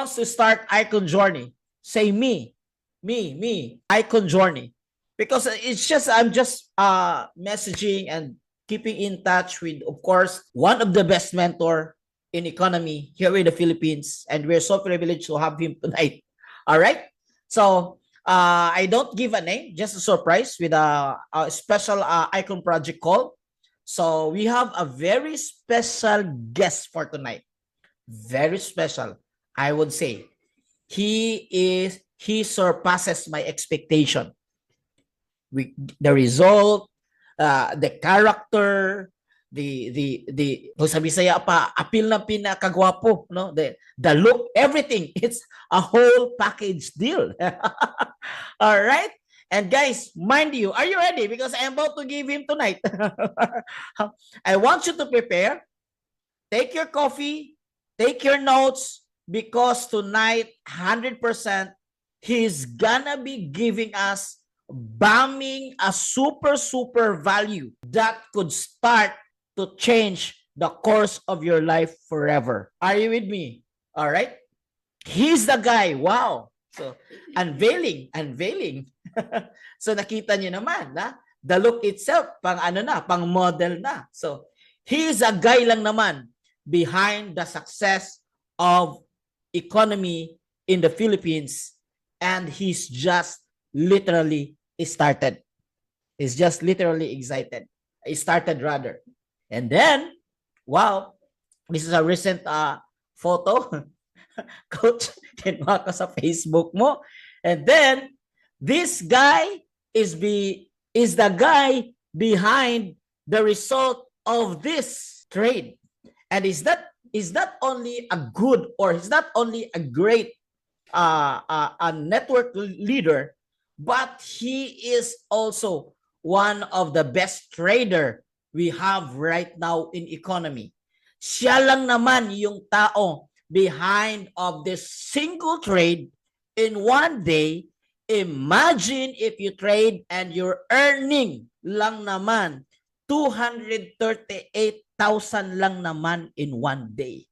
wants to start Icon Journey? Say me, Icon Journey. Because it's just, I'm just messaging and keeping in touch with, of course, one of the best mentor in economy here in the Philippines. And we're so privileged to have him tonight. All right. So I don't give a name, just a surprise with a special Icon Project call. So we have a very special guest for tonight. Very special, I would say. He surpasses my expectation. The result, the character, kung sa Bisaya pa, appeal na pinakagwapo, no? The look, everything. It's a whole package deal. All right? And guys, mind you, are you ready? Because I'm about to give him tonight. I want you to prepare. Take your coffee, take your notes, because tonight, 100%, he's gonna be giving us bombing a super value that could start to change the course of your life forever. Are you with me? All right. He's the guy. Wow. So unveiling. So nakita niyo naman, na the look itself, pang model na. So he's a guy lang naman behind the success of economy in the Philippines, and he's just literally started. He's just literally excited. He started rather. And then, wow, this is a recent photo. Coach, kinuha ka sa Facebook mo. And then, this guy is the guy behind the result of this trade. And is that only a good, or is not only a great a network leader, but he is also one of the best trader we have right now in economy. Siya lang naman yung tao behind of this single trade in one day. Imagine if you trade and you're earning lang naman 238,000 lang naman in one day.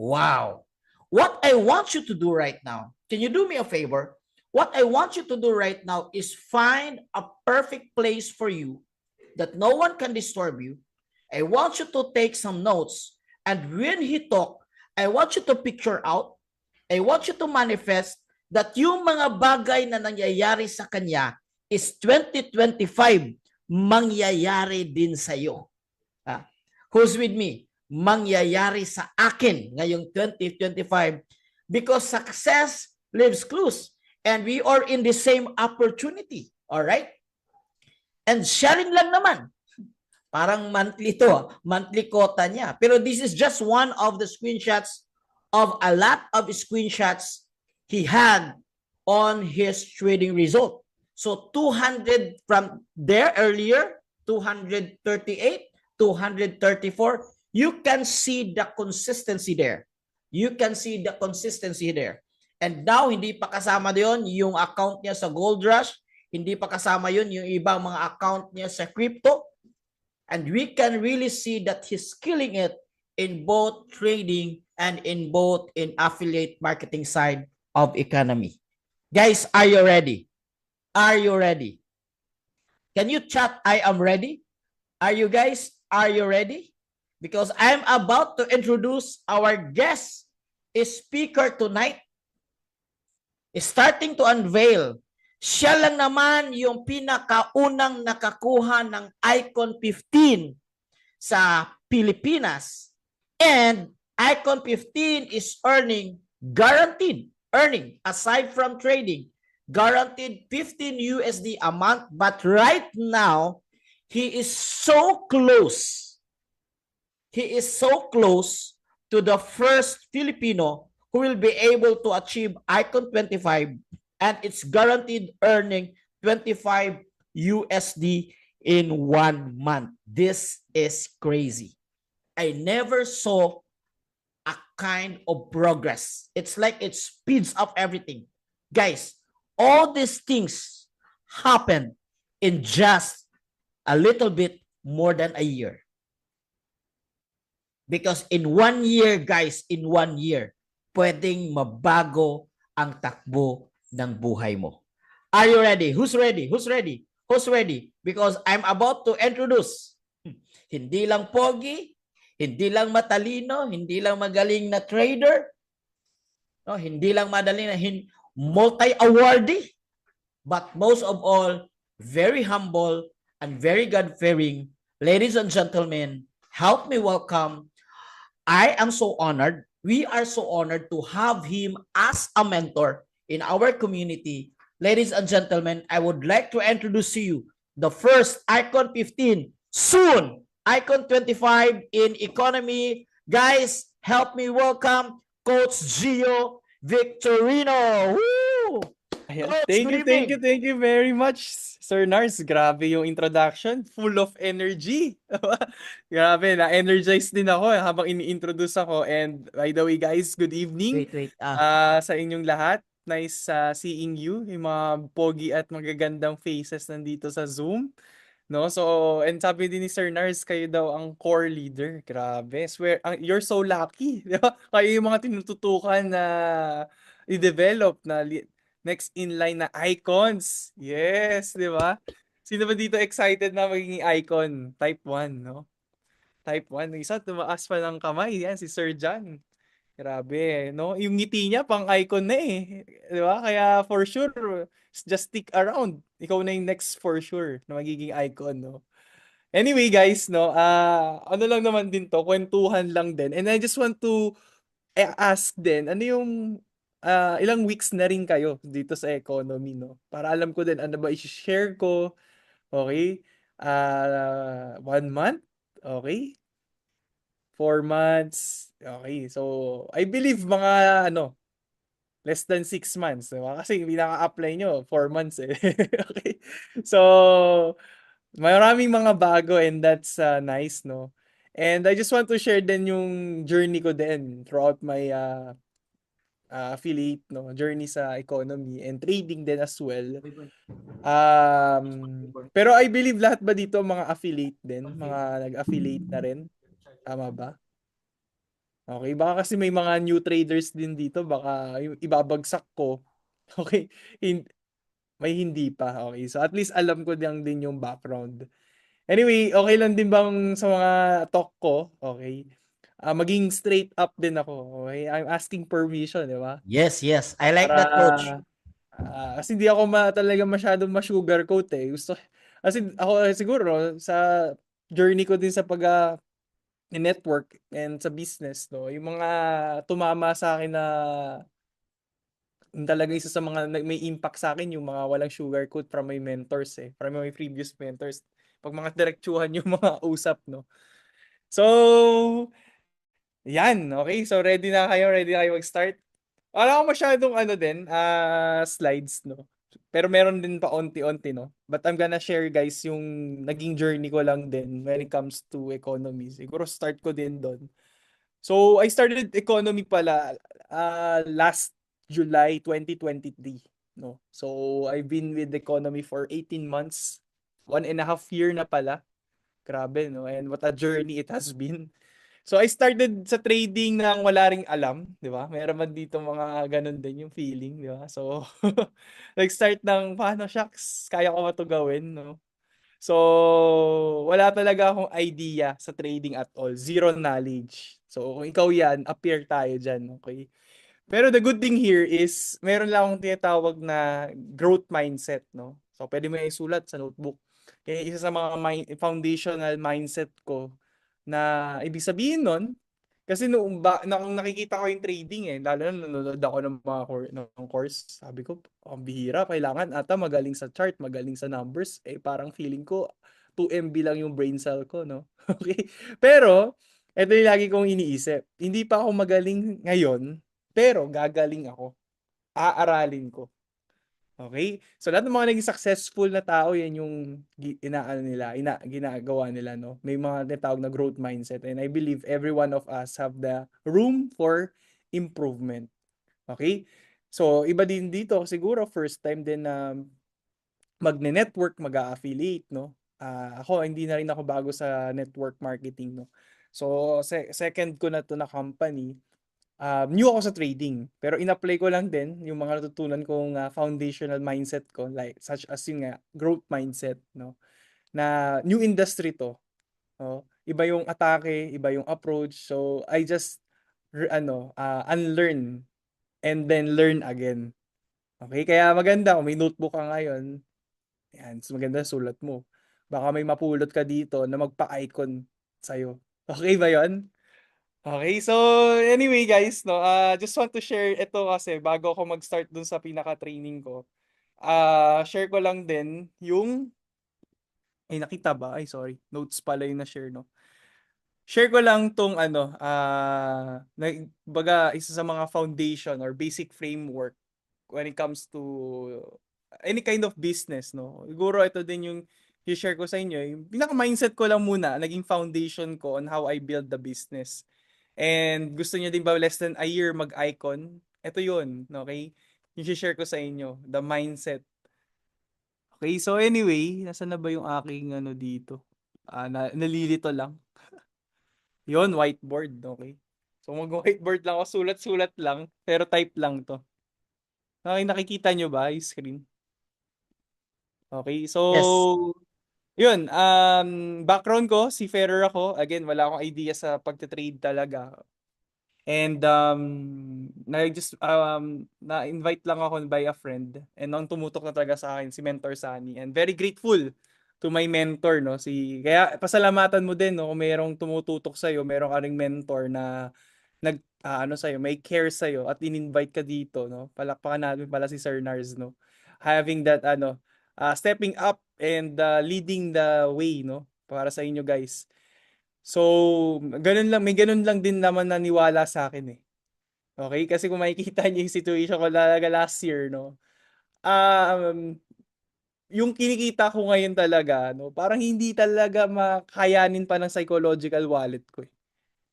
Wow. What I want you to do right now, can you do me a favor? What I want you to do right now is find a perfect place for you that no one can disturb you. I want you to take some notes. And when he talk, I want you to picture out. I want you to manifest that yung mga bagay na nangyayari sa kanya is 2025 mangyayari din sa iyo. Who's with me? Mangyayari sa akin ngayong 2025, because success leaves clues. And we are in the same opportunity. All right? And sharing lang naman. Parang monthly to. Monthly quota niya. Pero this is just one of the screenshots of a lot of screenshots he had on his trading result. So 200 from there earlier, 238, 234. You can see the consistency there. You can see the consistency there. And now, hindi pa kasama doon yung account niya sa Gold Rush. Hindi pa kasama yun yung ibang mga account niya sa crypto. And we can really see that he's killing it in both trading and in affiliate marketing side of economy. Guys, are you ready? Are you ready? Can you chat, I am ready? Are you guys, are you ready? Because I'm about to introduce our guest speaker tonight. Starting to unveil, siya lang naman yung pinakaunang nakakuha ng Icon 15 sa Pilipinas. And Icon 15 is guaranteed earning, aside from trading, guaranteed 15 USD a month. But right now, he is so close. He is so close to the first Filipino who will be able to achieve Icon 25, and it's guaranteed earning 25 USD in 1 month. This is crazy. I never saw a kind of progress. It's like it speeds up everything. Guys, all these things happen in just a little bit more than a year. Because in 1 year, guys, in 1 year, pwedeng mabago ang takbo ng buhay mo. Are you ready? Who's ready? Who's ready? Who's ready? Because I'm about to introduce. Hindi lang pogi, hindi lang matalino, hindi lang magaling na trader, no, hindi lang madaling na multi-awardee, but most of all, very humble and very God-fearing. Ladies and gentlemen, help me welcome. I am so honored. We are so honored to have him as a mentor in our community. Ladies and gentlemen, I would like to introduce to you the first Icon 15, soon Icon 25 in economy. Guys, help me welcome Coach Gio Victorino. Woo! Ayan. Coach, Thank good you, thank you, evening. thank you very much, Sir Nars. Grabe yung introduction. Full of energy. Grabe, na-energize din ako habang ini-introduce ako. And by the way, guys, good evening Wait. sa inyong lahat. Nice seeing you, yung mga pogi at magagandang faces nandito sa Zoom. No? So, and sabi din ni Sir Nars, kayo daw ang core leader. Grabe. Swear, you're so lucky. Di ba? Kayo yung mga tinututukan na i-develop na next in line na icons. Yes, di ba? Sino ba dito excited na magiging icon? Type 1, no? Type 1. Isa, tumaas pa ng kamay. Yan, si Sir John. Grabe, no? Yung ngiti niya, pang icon na eh. Di ba? Kaya for sure, just stick around. Ikaw na yung next for sure na magiging icon, no? Anyway, guys, no, ano lang naman din to, kwentuhan lang din. And I just want to ask din, ano yung ilang weeks na rin kayo dito sa economy, no? Para alam ko din ano ba i-share ko. Okay? 1 month? Okay? 4 months? Okay. So, I believe mga ano, less than 6 months, diba? Kasi yung pinaka-apply nyo, 4 months eh. Okay? So, maraming mga bago and that's nice, no? And I just want to share din yung journey ko din throughout my affiliate, no, journey sa economy and trading din as well. Pero I believe lahat ba dito mga affiliate din, mga nag-affiliate na rin? Tama ba? Okay, baka kasi may mga new traders din dito, baka ibabagsak ko. Okay, may hindi pa. Okay, so at least alam ko din yung background. Anyway, okay lang din bang sa mga talk ko, okay? Maging straight up din ako, okay? I'm asking permission, di ba? Yes. I like Para that, Coach. kasi hindi ako talaga masyadong ma-sugarcoat eh. Kasi ako siguro sa journey ko din sa network and sa business, no, yung mga tumama sa akin na yung talaga isa sa mga may impact sa akin yung mga walang sugarcoat from my mentors eh, from my previous mentors. Pag mga diretsuhan yung mga usap, no. So, yan, okay. So ready na kayo, mag-start? Wala akong masyadong ano din, slides, no. Pero meron din pa onti-onti, no. But I'm gonna share guys yung naging journey ko lang din when it comes to economy. Siguro start ko din doon. So I started economy pala last July 2023, no. So I've been with economy for 18 months. 1.5 year na pala. Grabe, no. And what a journey it has been. So I started sa trading nang wala ring alam, 'di ba? Meron man dito mga ganun din yung feeling, 'di ba? So nag-start ng paano shucks, kaya ko ba 'to gawin, no? So wala talaga akong idea sa trading at all, zero knowledge. So kung ikaw 'yan, appear tayo diyan, okay? Pero the good thing here is meron lang akong tinatawag na growth mindset, no? So pwede mo isulat sa notebook. Kaya isa sa mga foundational mindset ko na ibig sabihin nun, kasi nung nakikita ko yung trading eh, lalo na nanonood ako ng mga ng course, sabi ko, ang bihira, kailangan ata magaling sa chart, magaling sa numbers, eh parang feeling ko 2 MB lang yung brain cell ko, no? Okay? Pero, ito yung lagi kong iniisip, hindi pa ako magaling ngayon, pero gagaling ako. Aaralin ko. Okay? So lahat ng mga naging successful na tao, yan yung inaano nila, ginagawa nila, no? May mga tinatawag na growth mindset and I believe every one of us have the room for improvement. Okay? So iba din dito siguro first time din na magne-network, mag-a-affiliate, no? Ako hindi na rin ako bago sa network marketing, no. So second ko na to na company. New ako sa trading, pero in-apply ko lang din yung mga natutunan kong foundational mindset ko, like such as yun nga, growth mindset, no? Na new industry to, no? Iba yung atake, iba yung approach. So I just unlearn and then learn again. Okay, kaya maganda kung may notebook ka ngayon, yan, maganda sulat mo. Baka may mapulot ka dito na magpa-icon sa'yo. Okay ba yon? Okay, so anyway guys, no, just want to share ito kasi bago ako mag-start dun sa pinaka-training ko. Share ko lang din yung, ay nakita ba? Ay sorry, notes pala yung na-share, no. Share ko lang tong baga isa sa mga foundation or basic framework when it comes to any kind of business, no. Siguro ito din yung i-share ko sa inyo, yung pinaka-mindset ko lang muna, naging foundation ko on how I build the business. And gusto niyo din ba less than a year mag-icon? Ito yun, okay? Yung share ko sa inyo, the mindset. Okay, so anyway, nasa na ba yung aking dito? Nalilito lang. Yon, whiteboard, okay? So mag-whiteboard lang ako, sulat-sulat lang, pero type lang to. Okay, nakikita nyo ba yung screen? Okay, so Yes. yun, background ko, seafarer ako. Again, wala akong idea sa pagte-trade talaga. And na-invite lang ako by a friend. And ang tumutok na talaga sa akin, si Mentor Sunny. And very grateful to my mentor, no? Kaya pasalamatan mo din, no? Kung mayroong tumututok sa'yo, mayroong ka ring mentor na sa'yo, may care sa'yo at in-invite ka dito, no? Palakpakan natin pala si Sir Nars, no? Having that, stepping up and leading the way, no? Para sa inyo guys. So, ganun lang, may ganun lang din naman naniwala sa akin eh. Okay? Kasi kung makikita niyo yung situation ko talaga last year, no? Um, yung kinikita ko ngayon talaga, no? Parang hindi talaga makayanin pa ng psychological wallet ko eh.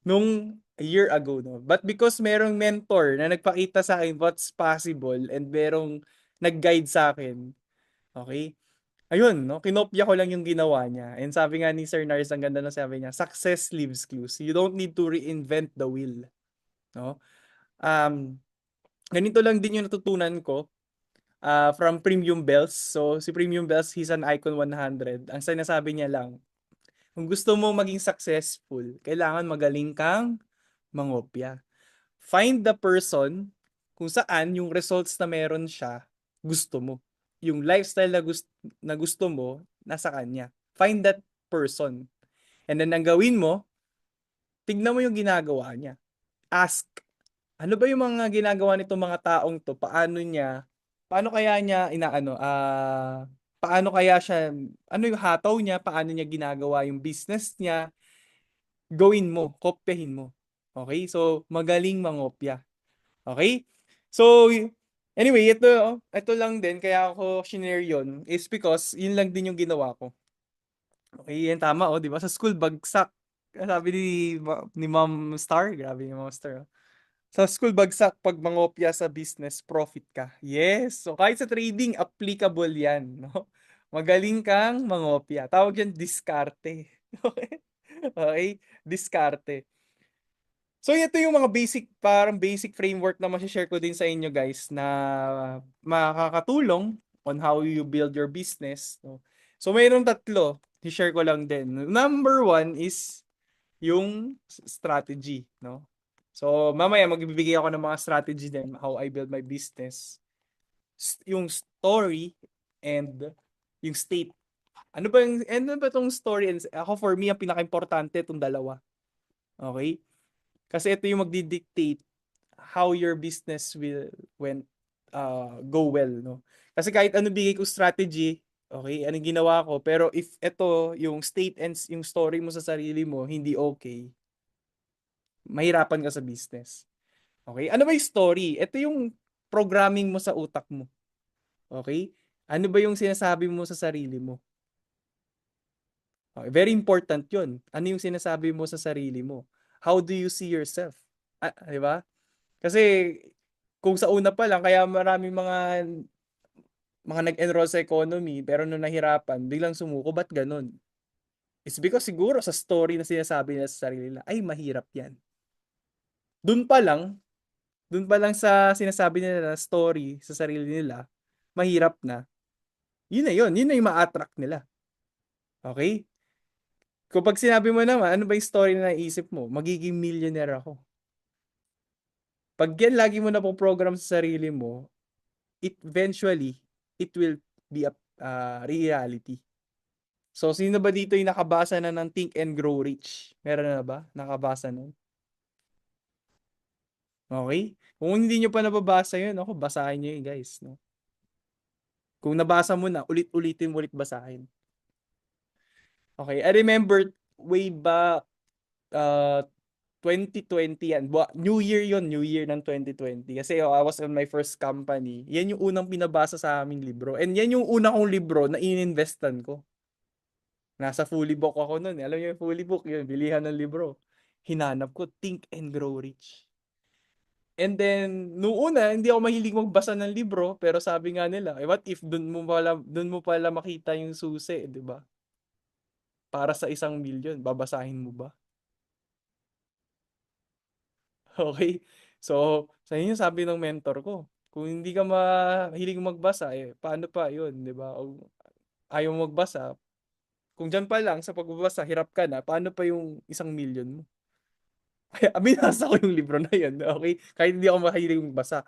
Nung a year ago, no? But because merong mentor na nagpakita sa akin what's possible and merong nag-guide sa akin, okay? Ayun, no? Kinopya ko lang yung ginawa niya. And sabi nga ni Sir Nars, ang ganda na sabi niya, success leaves clues. You don't need to reinvent the wheel. No? Um, Ganito lang din yung natutunan ko from Premium Bells. So, si Premium Bells, he's an Icon 100. Ang sinasabi niya lang, kung gusto mo maging successful, kailangan magaling kang mangopya. Find the person kung saan yung results na meron siya, gusto mo. Yung lifestyle na gusto mo, nasa kanya. Find that person. And then ang gawin mo, tignan mo yung ginagawa niya. Ask, ano ba yung mga ginagawa nitong mga taong to? Paano kaya niya paano kaya siya, ano yung hataw niya, paano niya ginagawa yung business niya, gawin mo, kopyahin mo. Okay? So, magaling mangopya. Okay? So, anyway, ito lang din, kaya ako shinare yun, is because yun lang din yung ginawa ko. Okay, yan tama, oh, di ba? Sa school, bagsak. Sabi ni Ma'am Star, grabe ni Ma'am Star. Oh. Sa school, bagsak. Pag mangopya sa business, profit ka. Yes. So, kahit sa trading, applicable yan. No? Magaling kang mangopya. Tawag yan, diskarte. Okay? Okay? Diskarte. So, ito yung mga parang basic framework na share ko din sa inyo guys na makakatulong on how you build your business. No? So, mayroon tatlo. I-share ko lang din. Number one is yung strategy. No? So, mamaya magbibigay ako ng mga strategy din how I build my business. Yung story and yung state. Ano ba tong story? And, ako for me, ang pinaka-importante itong dalawa. Okay? Kasi ito yung magdi-dictate how your business will go well, no? Kasi kahit ano bigay ko strategy, okay, anong ginawa ko, pero if ito yung state and yung story mo sa sarili mo hindi okay, mahirapan ka sa business. Okay? Ano ba yung story? Ito yung programming mo sa utak mo. Okay? Ano ba yung sinasabi mo sa sarili mo? Okay, very important 'yun. Ano yung sinasabi mo sa sarili mo? How do you see yourself? 'Di ba? Kasi kung sa una pa lang kaya maraming mga nag-enroll sa economy pero nung nahirapan biglang sumuko, ba't ganun? It's because siguro sa story na sinasabi nila sa sarili nila, ay mahirap yan. Doon pa lang, Dun pa lang sa sinasabi nila na story sa sarili nila, mahirap na. Yun na yung ma-attract nila. Okay? Kapag sinabi mo naman, ano ba yung story na naisip mo? Magiging millionaire ako. Pag yan lagi mo na po program sa sarili mo, eventually, it will be a reality. So, sino ba dito yung nakabasa na ng Think and Grow Rich? Meron na ba? Nakabasa nun? Okay? Kung hindi nyo pa nababasa yun, ako, basahin nyo yun, guys. No? Kung nabasa mo na, ulit-ulitin mo ulit basahin. Okay, I remember way back uh, 2020 yan. New Year yon, New Year ng 2020. Kasi I was on my first company. Yan yung unang pinabasa sa aming libro. And yan yung unang kong libro na ininvestan ko. Nasa fully book ako nun. Alam niyo yung fully book, yun, bilihan ng libro. Hinanap ko, Think and Grow Rich. And then, noong una, hindi ako mahilig magbasa ng libro, pero sabi nga nila, what if dun mo pala makita yung susi, di ba? Para sa 1,000,000, babasahin mo ba? Okay? So, sa inyo sabi ng mentor ko, kung hindi ka mahilig magbasa, paano pa yun, di ba? O, ayaw mo magbasa, kung dyan pa lang sa pagbabasa, hirap ka na, paano pa yung 1,000,000 mo? Kaya binasa ko yung libro na yun, okay? Kahit hindi ako mahilig magbasa.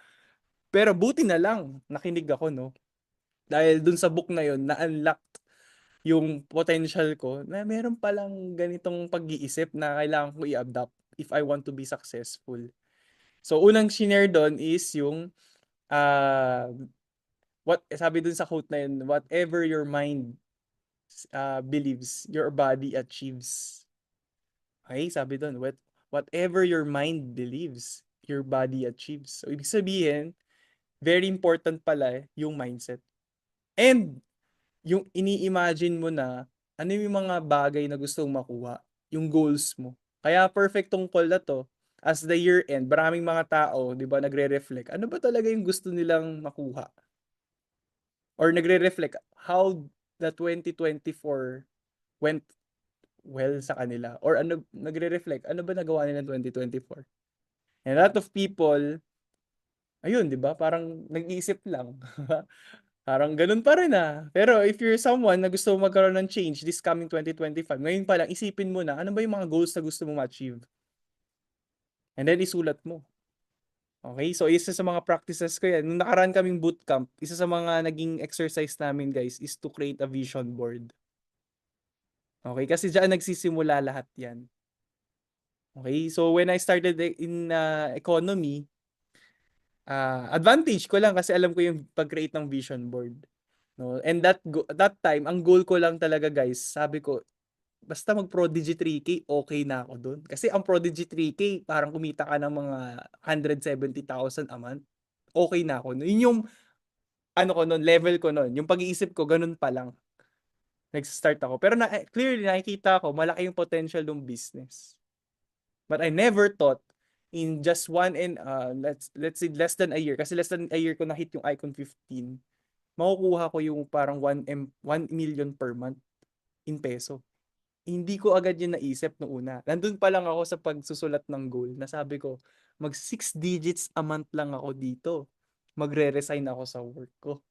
Pero buti na lang, nakinig ako, no? Dahil dun sa book na yun, na-unlock yung potential ko na meron palang ganitong pag-iisip na kailangan ko i-adapt if I want to be successful. So, unang shinare doon is yung uh, sabi dun sa quote na yun, whatever your mind believes, your body achieves. Okay, sabi doon, whatever your mind believes, your body achieves. So, ibig sabihin, very important pala yung mindset. And, yung ini-imagine mo na, ano yung mga bagay na gusto mong makuha, yung goals mo. Kaya perfect tong call na to. As the year end, maraming mga tao, di ba, nagre-reflect. Ano ba talaga yung gusto nilang makuha? Or nagre-reflect how the 2024 went well sa kanila. Or ano, nagre-reflect, ano ba nagawa nila 2024? And a lot of people, ayun, di ba, parang nag-iisip lang. Parang ganun pa rin ah. Pero if you're someone na gusto mo magkaroon ng change this coming 2025, ngayon pa lang, isipin mo na, ano ba yung mga goals na gusto mo ma-achieve? And then isulat mo. Okay? So, isa sa mga practices ko yan. Nung nakaraan kaming bootcamp, isa sa mga naging exercise namin, guys, is to create a vision board. Okay? Kasi dyan nagsisimula lahat yan. Okay? So, when I started in economy, advantage ko lang kasi alam ko yung pag-create ng vision board. No? And that time, ang goal ko lang talaga, guys, sabi ko, basta mag-Prodigy 3K, okay na ako doon. Kasi ang Prodigy 3K, parang kumita ka ng mga 170,000 a month. Okay na ako. Yun yung, ano ko noon, level ko noon. Yung pag-iisip ko, ganun pa lang. Nag-start ako. Pero clearly, nakikita ko, malaki yung potential ng business. But I never thought, in just let's say less than a year, kasi less than a year ko na-hit yung Icon 15, makukuha ko yung parang 1 million per month in peso. Hindi ko agad yun naisip noong una. Nandun pa lang ako sa pagsusulat ng goal. Nasabi ko, mag 6 digits a month lang ako dito. Magre-resign ako sa work ko.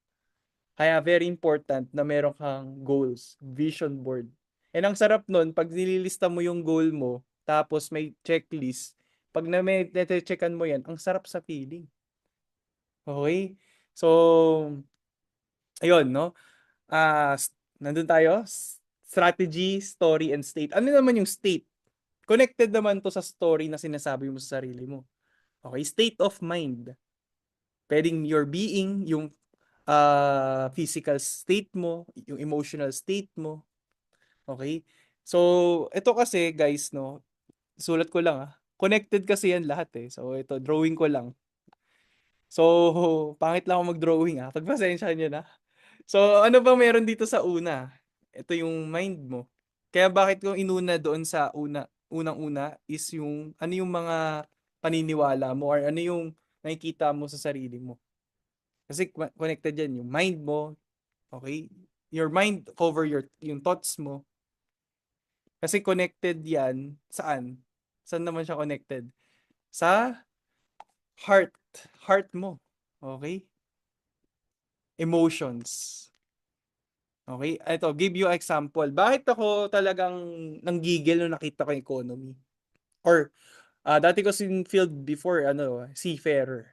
Kaya very important na meron kang goals, vision board. And ang sarap nun, pag nililista mo yung goal mo, tapos may checklist, pag may checkan mo yan, ang sarap sa feeling. Okay? So, ayun, no? Nandun tayo. Strategy, story, and state. Ano naman yung state? Connected naman to sa story na sinasabi mo sa sarili mo. Okay, state of mind. Pwedeng your being, yung physical state mo, yung emotional state mo. Okay? So, ito kasi guys, no, sulat ko lang ah. Connected kasi yan lahat eh. So, ito, drawing ko lang. So, pangit lang ako mag-drawing ah. Pagpasensya nyo na. So, ano ba meron dito sa una? Ito yung mind mo. Kaya bakit ko inuna doon sa unang-una is yung ano yung mga paniniwala mo or ano yung nakikita mo sa sarili mo. Kasi connected yan yung mind mo, okay? Your mind cover yung thoughts mo. Kasi connected yan saan? Saan naman siya connected? Sa heart. heart mo. Okay? Emotions. Okay? Ito, give you example. Bakit ako talagang nanggigil nung nakita ko yung economy? Or, dati ko sin field before, seafarer.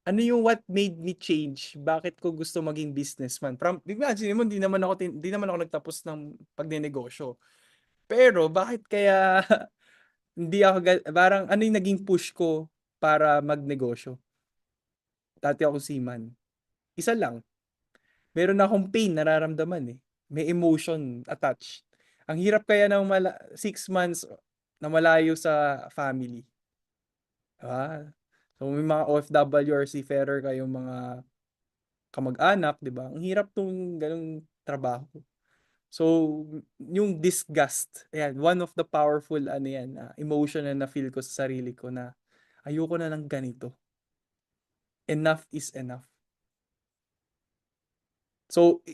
Ano yung what made me change? Bakit ko gusto maging businessman? Imagine mo, di naman ako nagtapos ng pagnenegosyo. Pero, bakit kaya hindi ako, parang ano yung naging push ko para magnegosyo? Dati ako seaman. Isa lang, meron akong pain nararamdaman eh. May emotion attached. Ang hirap kaya ng 6 months na malayo sa family. Ah, so may mga OFW or seafarer kayong mga kamag-anak, 'di ba? Ang hirap tong ganung trabaho. So, yung disgust, ayan, one of the powerful emotion na na-feel ko sa sarili ko na ayoko na ng ganito. Enough is enough. So,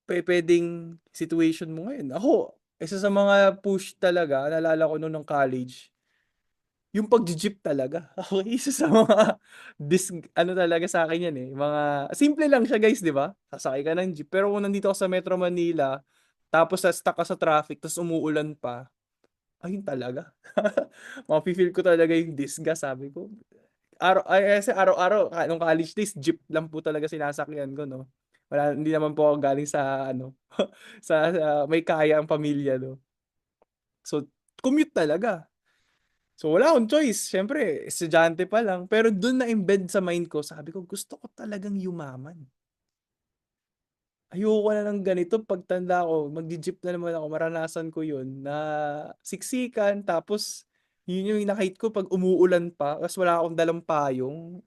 pwedeng situation mo ngayon. Ako, isa sa mga push talaga, naalala ko noon ng college, yung pag-jeep talaga. Ako, isa sa mga talaga sa akin yan eh. Mga, simple lang siya guys, di ba? Sasakay ka ng jeep. Pero kung nandito ako sa Metro Manila, tapos stuck ka sa traffic, tapos umuulan pa, ayun talaga. Mafe-feel ko talaga yung disgust, sabi ko. Kasi araw-araw, nung college days, jeep lang po talaga sinasakyan ko, no? Hindi naman po ako galing sa, sa may kaya ang pamilya, no? So, commute talaga. So, wala akong choice. Siyempre, estudyante pa lang. Pero dun na-embed sa mind ko, sabi ko, gusto ko talagang yumaman. Ayoko na ng ganito. Pagtanda ko, mag-jeep na naman ako. Maranasan ko yun na siksikan. Tapos, yun yung nakahit ko pag umuulan pa. Tapos wala akong dalang payong.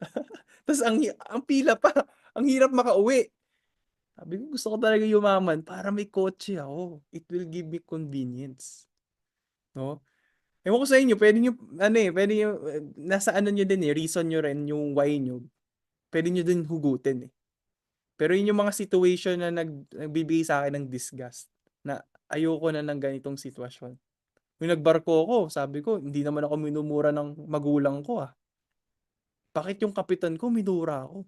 Tapos ang pila pa. Ang hirap makauwi. Sabi ko, gusto ko talaga yumaman para may kotse ako. It will give me convenience. No? Ewan ko sa inyo, pwede nyo, nasa ano nyo din eh, reason nyo rin yung why nyo. Pwede nyo din hugutin eh. Pero yun yung mga situation na nagbibigay sa akin ng disgust. Na ayoko na ng ganitong sitwasyon. Yung nagbarko ako, sabi ko, hindi naman ako minumura ng magulang ko ah. Bakit yung kapitan ko minura ako?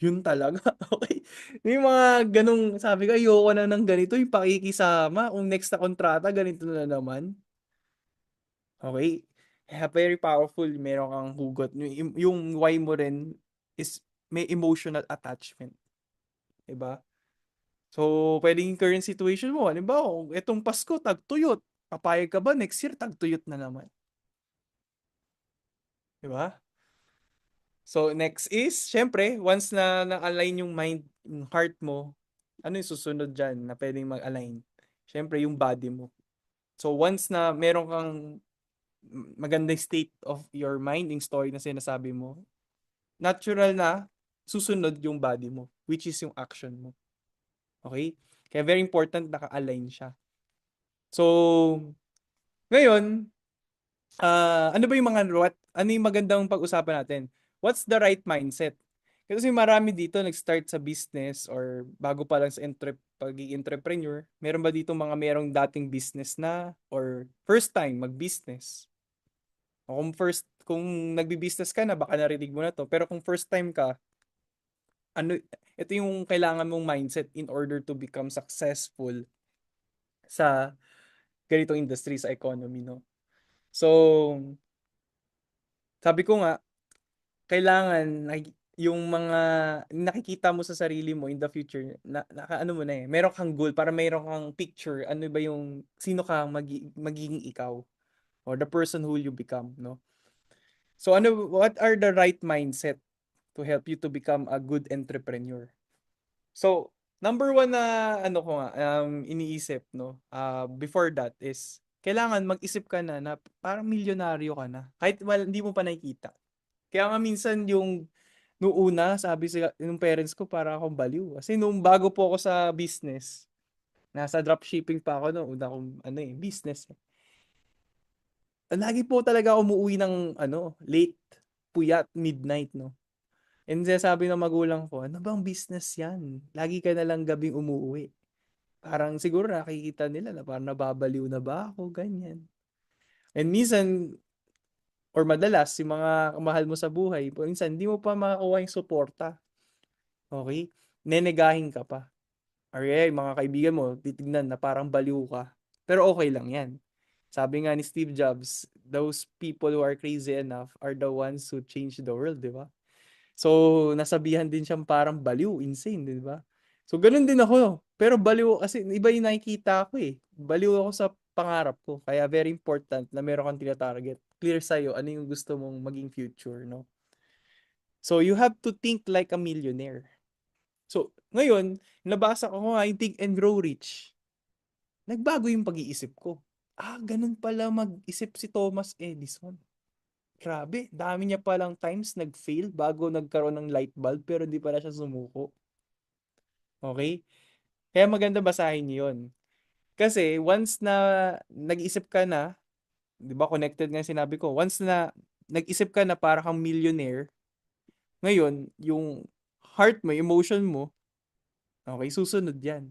Yun talaga, okay. Yung mga ganong, sabi ko, ayoko na ng ganito, yung pakikisama, kung next na kontrata, ganito na naman. Okay? Kaya very powerful, meron kang hugot. Yung why mo rin is may emotional attachment. Diba? So, pwedeng current situation mo, halimbawa, kung itong Pasko, tagtuyot. Papayag ka ba next year, tagtuyot na naman. Diba? So, next is, syempre, once na na-align yung mind, yung heart mo, ano yung susunod dyan na pwedeng mag-align? Syempre, yung body mo. So, once na meron kang magandang state of your mind, yung story na sinasabi mo, natural na susunod yung body mo, which is yung action mo. Okay? Kaya very important naka-align siya. So, ngayon, ano ba yung ano yung magandang pag-usapan natin? What's the right mindset? Kasi marami dito nag-start sa business or bago pa lang sa pagiging entrepreneur, meron ba dito mga merong dating business na or first time mag-business? O kung nagbi-business ka na, baka narinig mo na to. Pero kung first time ka, ito yung kailangan mong mindset in order to become successful sa ganitong industry, sa economy, no? So, sabi ko nga, kailangan yung mga nakikita mo sa sarili mo in the future, ano mo na eh, meron kang goal, para meron kang picture, ano ba yung, sino ka magiging ikaw, or the person who you become, no? So, what are the right mindset to help you to become a good entrepreneur? So, number one na ano ko nga, iniisip, no, before that is, kailangan mag-isip ka na parang milyonaryo ka na. Kahit hindi mo pa nakikita. Kaya nga minsan nung una, sabi ng parents ko, para akong baliw. Kasi nung bago po ako sa business, nasa dropshipping pa ako no, una akong business. Lagi po talaga umuwi ng late, puyat, midnight, no. And sabi ng magulang ko, ano bang business yan? Lagi ka na lang gabing umuwi. Parang siguro nakikita nila na parang nababaliw na ba ako, ganyan. And minsan, Or madalas, yung mga mahal mo sa buhay, minsan hindi mo pa makakuha yung suporta. Okay? Nenegahin ka pa. Or mga kaibigan mo, titignan na parang baliw ka. Pero okay lang yan. Sabi nga ni Steve Jobs, those people who are crazy enough are the ones who change the world, di ba? So, nasabihan din siyang parang baliw, insane, di ba? So, ganun din ako. Pero baliw, kasi iba yung nakikita ko eh. Baliw ako sa pangarap ko. Kaya very important na meron kang tina-target. Clear sa'yo ano yung gusto mong maging future, no? So, you have to think like a millionaire. So, ngayon, nabasa ko nga yung Think and Grow Rich. Nagbago yung pag-iisip ko. Ganun pala mag-isip si Thomas Edison. Grabe, dami niya palang times nag-fail bago nagkaroon ng light bulb pero hindi pala siya sumuko. Okay? Kaya maganda basahin niyo yun. Kasi once na nag-isip ka na, 'di ba connected nga yung sinabi ko, once na nag-isip ka na para kang millionaire, ngayon yung heart mo, emotion mo, okay, susunod 'yan.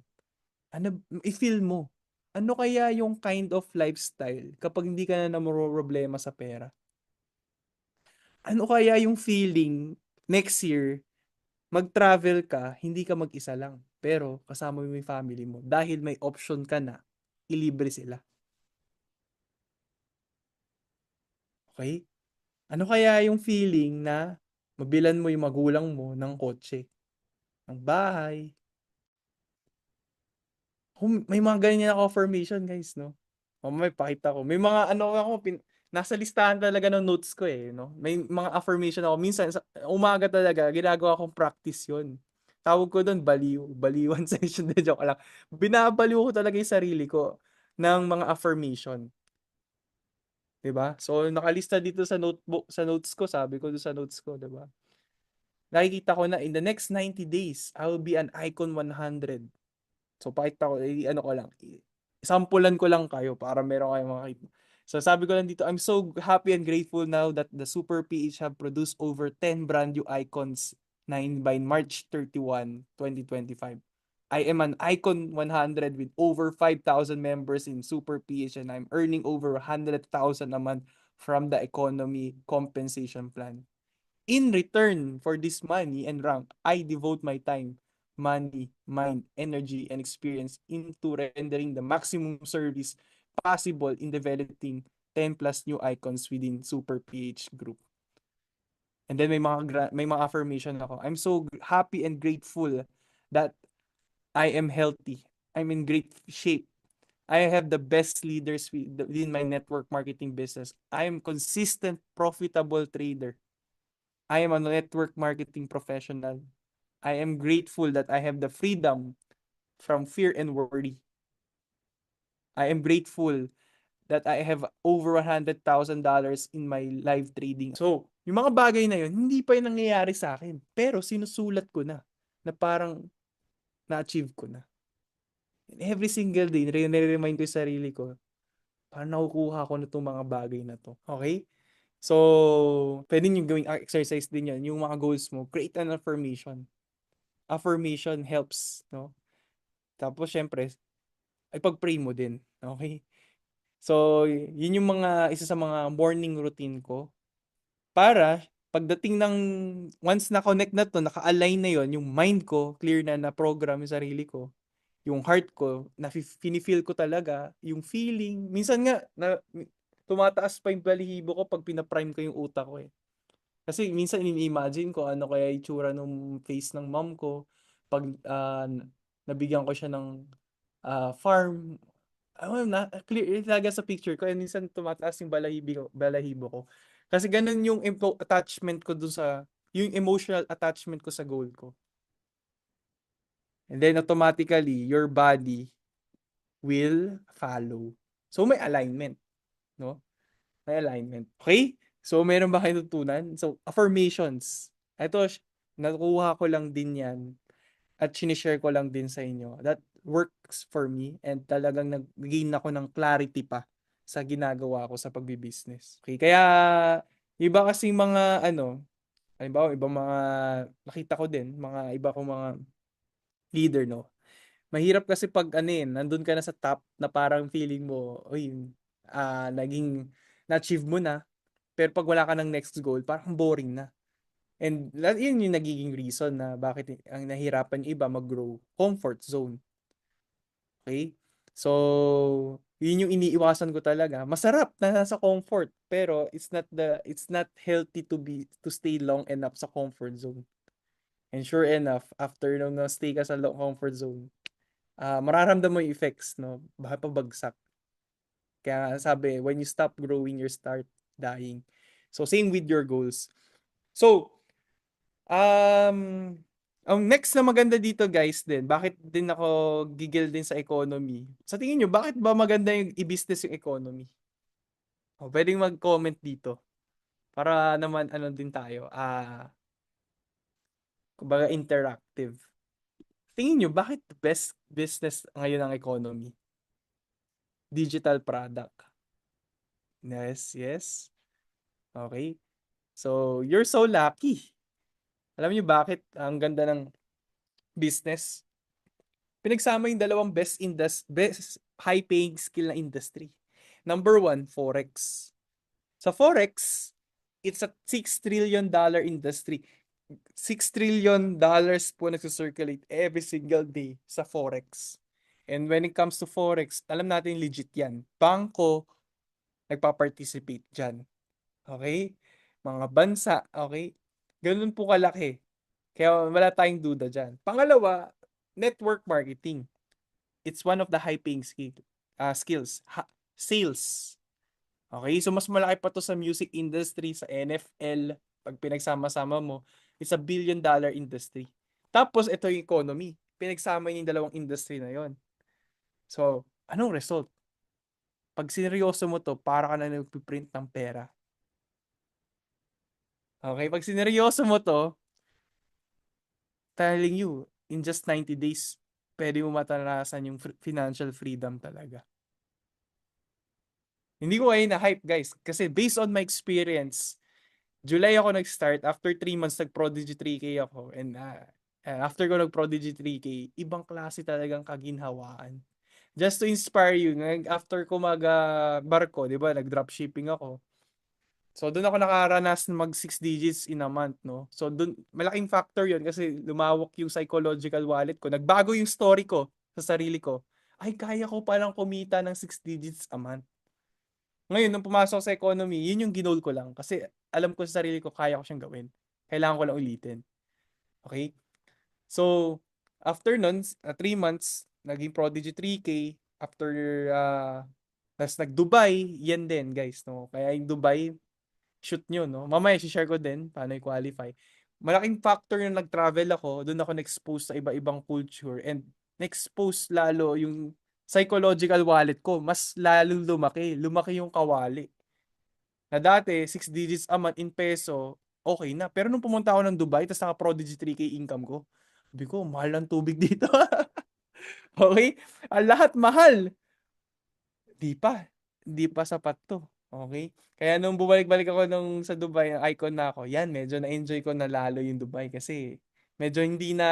Ano, i-feel mo. Ano kaya yung kind of lifestyle kapag hindi ka na namoroblema sa pera? Ano kaya yung feeling next year mag-travel ka, hindi ka mag-isa lang, pero kasama mo yung family mo dahil may option ka na ilibre sila. Okay? Ano kaya yung feeling na mabilan mo yung magulang mo ng kotse, ng bahay? May mga ganyan ako affirmation, guys, no? May pakita ko. May mga ano ako, nasa listahan talaga ng notes ko eh, no? May mga affirmation ako. Minsan, sa umaga talaga, ginagawa kong practice yun. Tawag ko doon, baliw. Baliwan session na joke lang. Binabaliw ko talaga yung sarili ko ng mga affirmation. 'Di ba? So, nakalista dito sa notebook, sa notes ko, sabi ko doon sa notes ko, 'di ba? Nakikita ko na in the next 90 days, I will be an icon 100. So, pakita ko, ano ko lang, sampulan ko lang kayo para meron kayong makakita. So, sabi ko lang dito, I'm so happy and grateful now that the Super PH have produced over 10 brand new icons by March 31, 2025. I am an icon 100 with over 5,000 members in Super PH and I'm earning over 100,000 a month from the economy compensation plan. In return for this money and rank, I devote my time, money, mind, energy, and experience into rendering the maximum service possible in developing 10 plus new icons within Super PH Group. And then may mga affirmation ako. I'm so happy and grateful that I am healthy. I'm in great shape. I have the best leaders within my network marketing business. I am consistent, profitable trader. I am a network marketing professional. I am grateful that I have the freedom from fear and worry. I am grateful that I have over $100,000 in my live trading. So, yung mga bagay na yun, hindi pa yun nangyayari sa akin. Pero sinusulat ko na parang na-achieve ko na. And every single day, nire-remind ko yung sarili ko, parang nakukuha ko na itong mga bagay na to. Okay? So, pwede nyo gawing exercise din yan. Yung mga goals mo, create an affirmation. Affirmation helps, no? Tapos, syempre, ay pag-pray mo din. Okay? So, yun yung isa sa mga morning routine ko. Para, pagdating ng, once na-connect na to, naka-align na yon, yung mind ko, clear na program yung sarili ko. Yung heart ko, feel ko talaga, yung feeling. Minsan nga, tumataas pa yung balihibo ko pag pinaprime ko yung utak ko eh. Kasi minsan ini-imagine ko ano kaya itsura ng face ng mom ko pag nabigyan ko siya ng farm. Clear talaga sa picture ko. And minsan tumataas yung balahibo ko. Kasi ganun yung attachment ko dun yung emotional attachment ko sa goal ko. And then automatically, your body will follow. So may alignment, no? May alignment. Okay? So meron ba kayo natutunan? So affirmations. Ito, nakuha ko lang din yan at sinishare ko lang din sa inyo. That works for me and talagang nag-gain ako ng clarity pa sa ginagawa ko sa pagbi-business. Okay? Kaya iba kasing mga halimbawa ibang mga nakita ko din, mga iba kong mga leader, no? Mahirap kasi pag nandun ka na sa top na parang feeling mo, naging na-achieve mo na. Pero pag wala ka ng next goal, parang boring na. And yun yung nagiging reason na bakit ang nahirapan yung iba mag-grow. Comfort zone. Okay? So, yun yung iniiwasan ko talaga. Masarap na nasa comfort, pero it's not healthy to stay long enough sa comfort zone. And sure enough, after nung na-stay ka sa comfort zone, mararamdaman mo yung effects, no? Baka pabagsak. Kaya sabi, when you stop growing, you start dying. So, same with your goals. So, ang next na maganda dito guys din, bakit din ako gigil din sa economy? Sa tingin nyo, bakit ba maganda yung i-business yung economy? O, pwedeng mag-comment dito. Para naman ano din tayo, kumbaga interactive. Tingin nyo, bakit best business ngayon ang economy? Digital product. Yes, yes. Okay. So, you're so lucky. Alam niyo bakit ang ganda ng business? Pinagsama yung dalawang best high-paying skill na industry. Number one, Forex. Sa Forex, it's a $6 trillion industry. $6 trillion po nagsusirculate every single day sa Forex. And when it comes to Forex, alam natin legit yan. Bangko, nagpa-participate dyan. Okay? Mga bansa, okay? Ganun po kalaki. Kaya wala tayong duda dyan. Pangalawa, network marketing. It's one of the high-paying skills. Sales. Okay? So, mas malaki pa to sa music industry, sa NFL, pag pinagsama-sama mo, it's $1 billion industry. Tapos, ito yung economy. Pinagsama yung dalawang industry na yon. So, anong result? Pag sineryoso mo to, para ka na nagpiprint ng pera. Okay? Pag sineryoso mo to, telling you, in just 90 days, pwede mo matanasan yung financial freedom talaga. Hindi ko kayo na-hype, guys. Kasi based on my experience, July ako nag-start. After 3 months, nag-Prodigy 3K ako. And after ko nag-Prodigy 3K, ibang klase talagang kaginhawaan. Just to inspire you, after ko mag-barko, di ba, nag-dropshipping ako. So, doon ako nakaranas mag 6 digits in a month, no? So, doon, malaking factor yon kasi lumawak yung psychological wallet ko. Nagbago yung story ko sa sarili ko. Ay, kaya ko palang kumita ng 6 digits a month. Ngayon, nung pumasok sa economy, yun yung ginol ko lang. Kasi alam ko sa sarili ko, kaya ko siyang gawin. Kailangan ko lang ulitin. Okay? So, after nun, 3 months, naging Prodigy 3K. After, tas nag-Dubai, yan din, guys. No? Kaya yung Dubai, shoot nyo, no? Mamaya, share ko din paano i-qualify. Malaking factor yung nag-travel ako, doon ako na-expose sa iba-ibang culture and na-expose lalo yung psychological wallet ko. Mas lalo lumaki. Lumaki yung kawali. Na dati, 6 digits a month in peso, okay na. Pero nung pumunta ako ng Dubai, tapos naka-Prodigy 3K income ko, sabi ko, mahal ang tubig dito. Okay? Ang lahat mahal. Di pa. Di pa sapat to. Okay? Kaya nung bumalik-balik ako sa Dubai, ang icon na ako, yan, medyo na-enjoy ko na lalo yung Dubai kasi medyo hindi na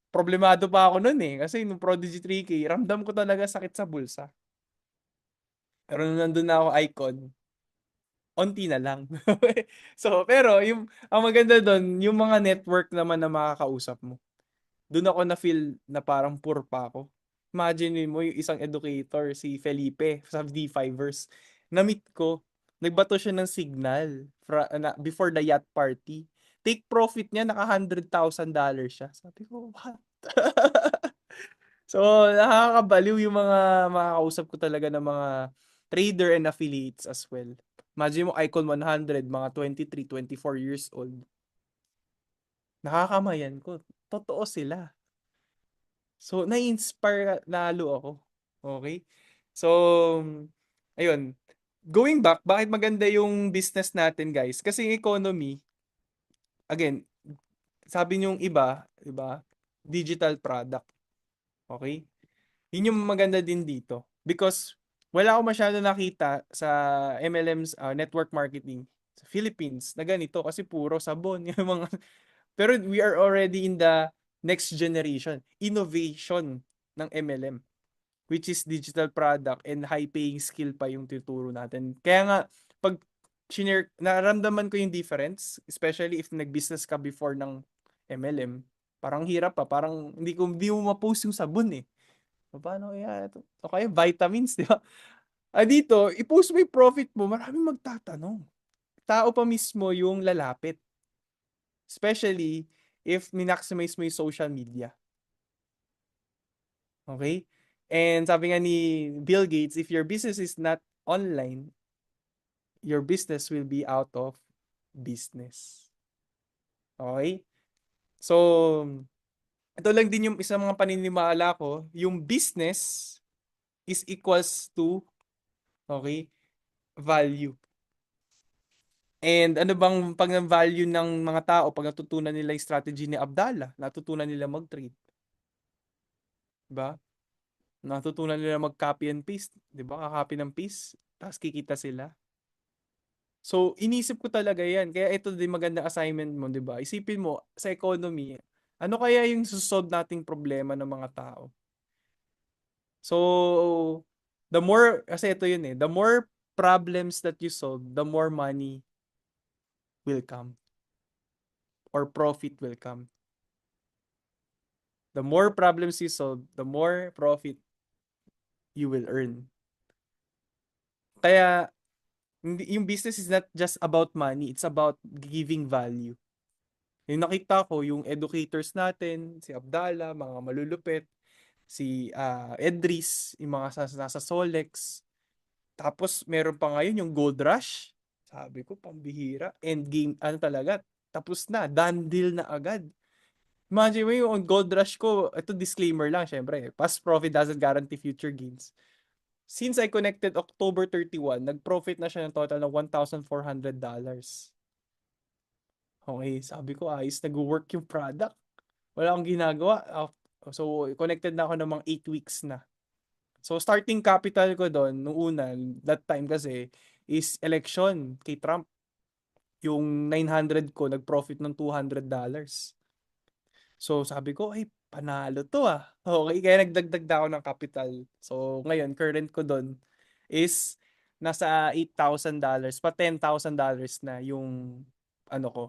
problemado pa ako nun eh. Kasi nung Prodigy 3K, ramdam ko talaga sakit sa bulsa. Pero nung nandun na ako icon, onti na lang. So, pero ang maganda doon, yung mga network naman na makakausap mo. Doon ako na-feel na parang poor pa ako. Imagine mo yung isang educator, si Felipe, sa D5ers. Na-meet ko, nagbato siya ng signal before the yacht party. Take profit niya, naka $100,000 siya. Sabi ko, what? So, nakakabaliw yung mga makakausap ko talaga ng mga trader and affiliates as well. Imagine mo, Icon 100, mga 23, 24 years old. Nakakamayan ko. Totoo sila. So, na-inspire lalo ako. Okay? So, ayun. Going back, bakit maganda yung business natin, guys? Kasi yung economy, again, sabi niyong iba, digital product. Okay? Yun yung maganda din dito. Because wala ako masyado nakita sa MLM's network marketing sa Philippines na ganito kasi puro sabon yung mga. Pero we are already in the next generation, innovation ng MLM, which is digital product and high paying skill pa yung tuturo natin. Kaya nga pag naramdaman ko yung difference, especially if nag-business ka before ng MLM. Parang hirap pa, parang hindi mo ma-post yung sabon eh. Paano kaya ito? O kaya vitamins, di ba? Dito, i-post mo yung profit mo, maraming magtatanong. Tao pa mismo yung lalapit. Especially if minaximize mo yung social media. Okay? And sabi nga ni Bill Gates, if your business is not online, your business will be out of business. Okay? So, ito lang din yung isang mga paniniwala ko, yung business is equals to, okay, value. And ano bang pag value ng mga tao pag natutunan nila yung strategy ni Abdallah, natutunan nila mag-trade, 'di ba? Natutunan nila mag-copy and paste, 'di ba? Ka-copy ng paste, tapos kikita sila. So, inisip ko talaga 'yan. Kaya ito din magandang assignment mo, 'di ba? Isipin mo sa economy, ano kaya yung susolve nating problema ng mga tao? So, kasi ito yun eh, the more problems that you solve, the more money will come or profit will come. The more problems you solve, the more profit you will earn. Kaya, yung business is not just about money, it's about giving value. Yung nakita ko, yung educators natin, si Abdallah, mga malulupit, si Edris, yung mga nasa Solex. Tapos, meron pa ngayon yung Gold Rush. Sabi ko, pambihira. Endgame, ano talaga, tapos na, done deal na agad. Imagine mo yung Gold Rush ko, ito disclaimer lang, syempre, past profit doesn't guarantee future gains. Since I connected October 31, nag-profit na siya ng total ng $1,400. Okay, sabi ko, ayos, nag-work yung product. Wala akong ginagawa. So, connected na ako ng mga 8 weeks na. So, starting capital ko doon, nung una, that time kasi, is election kay Trump. Yung 900 ko, nag-profit ng $200. So, sabi ko, ay, panalo to ah. Okay, kaya nagdagdag na ako ng capital. So, ngayon, current ko doon is nasa $8,000 pa $10,000 na yung ano ko,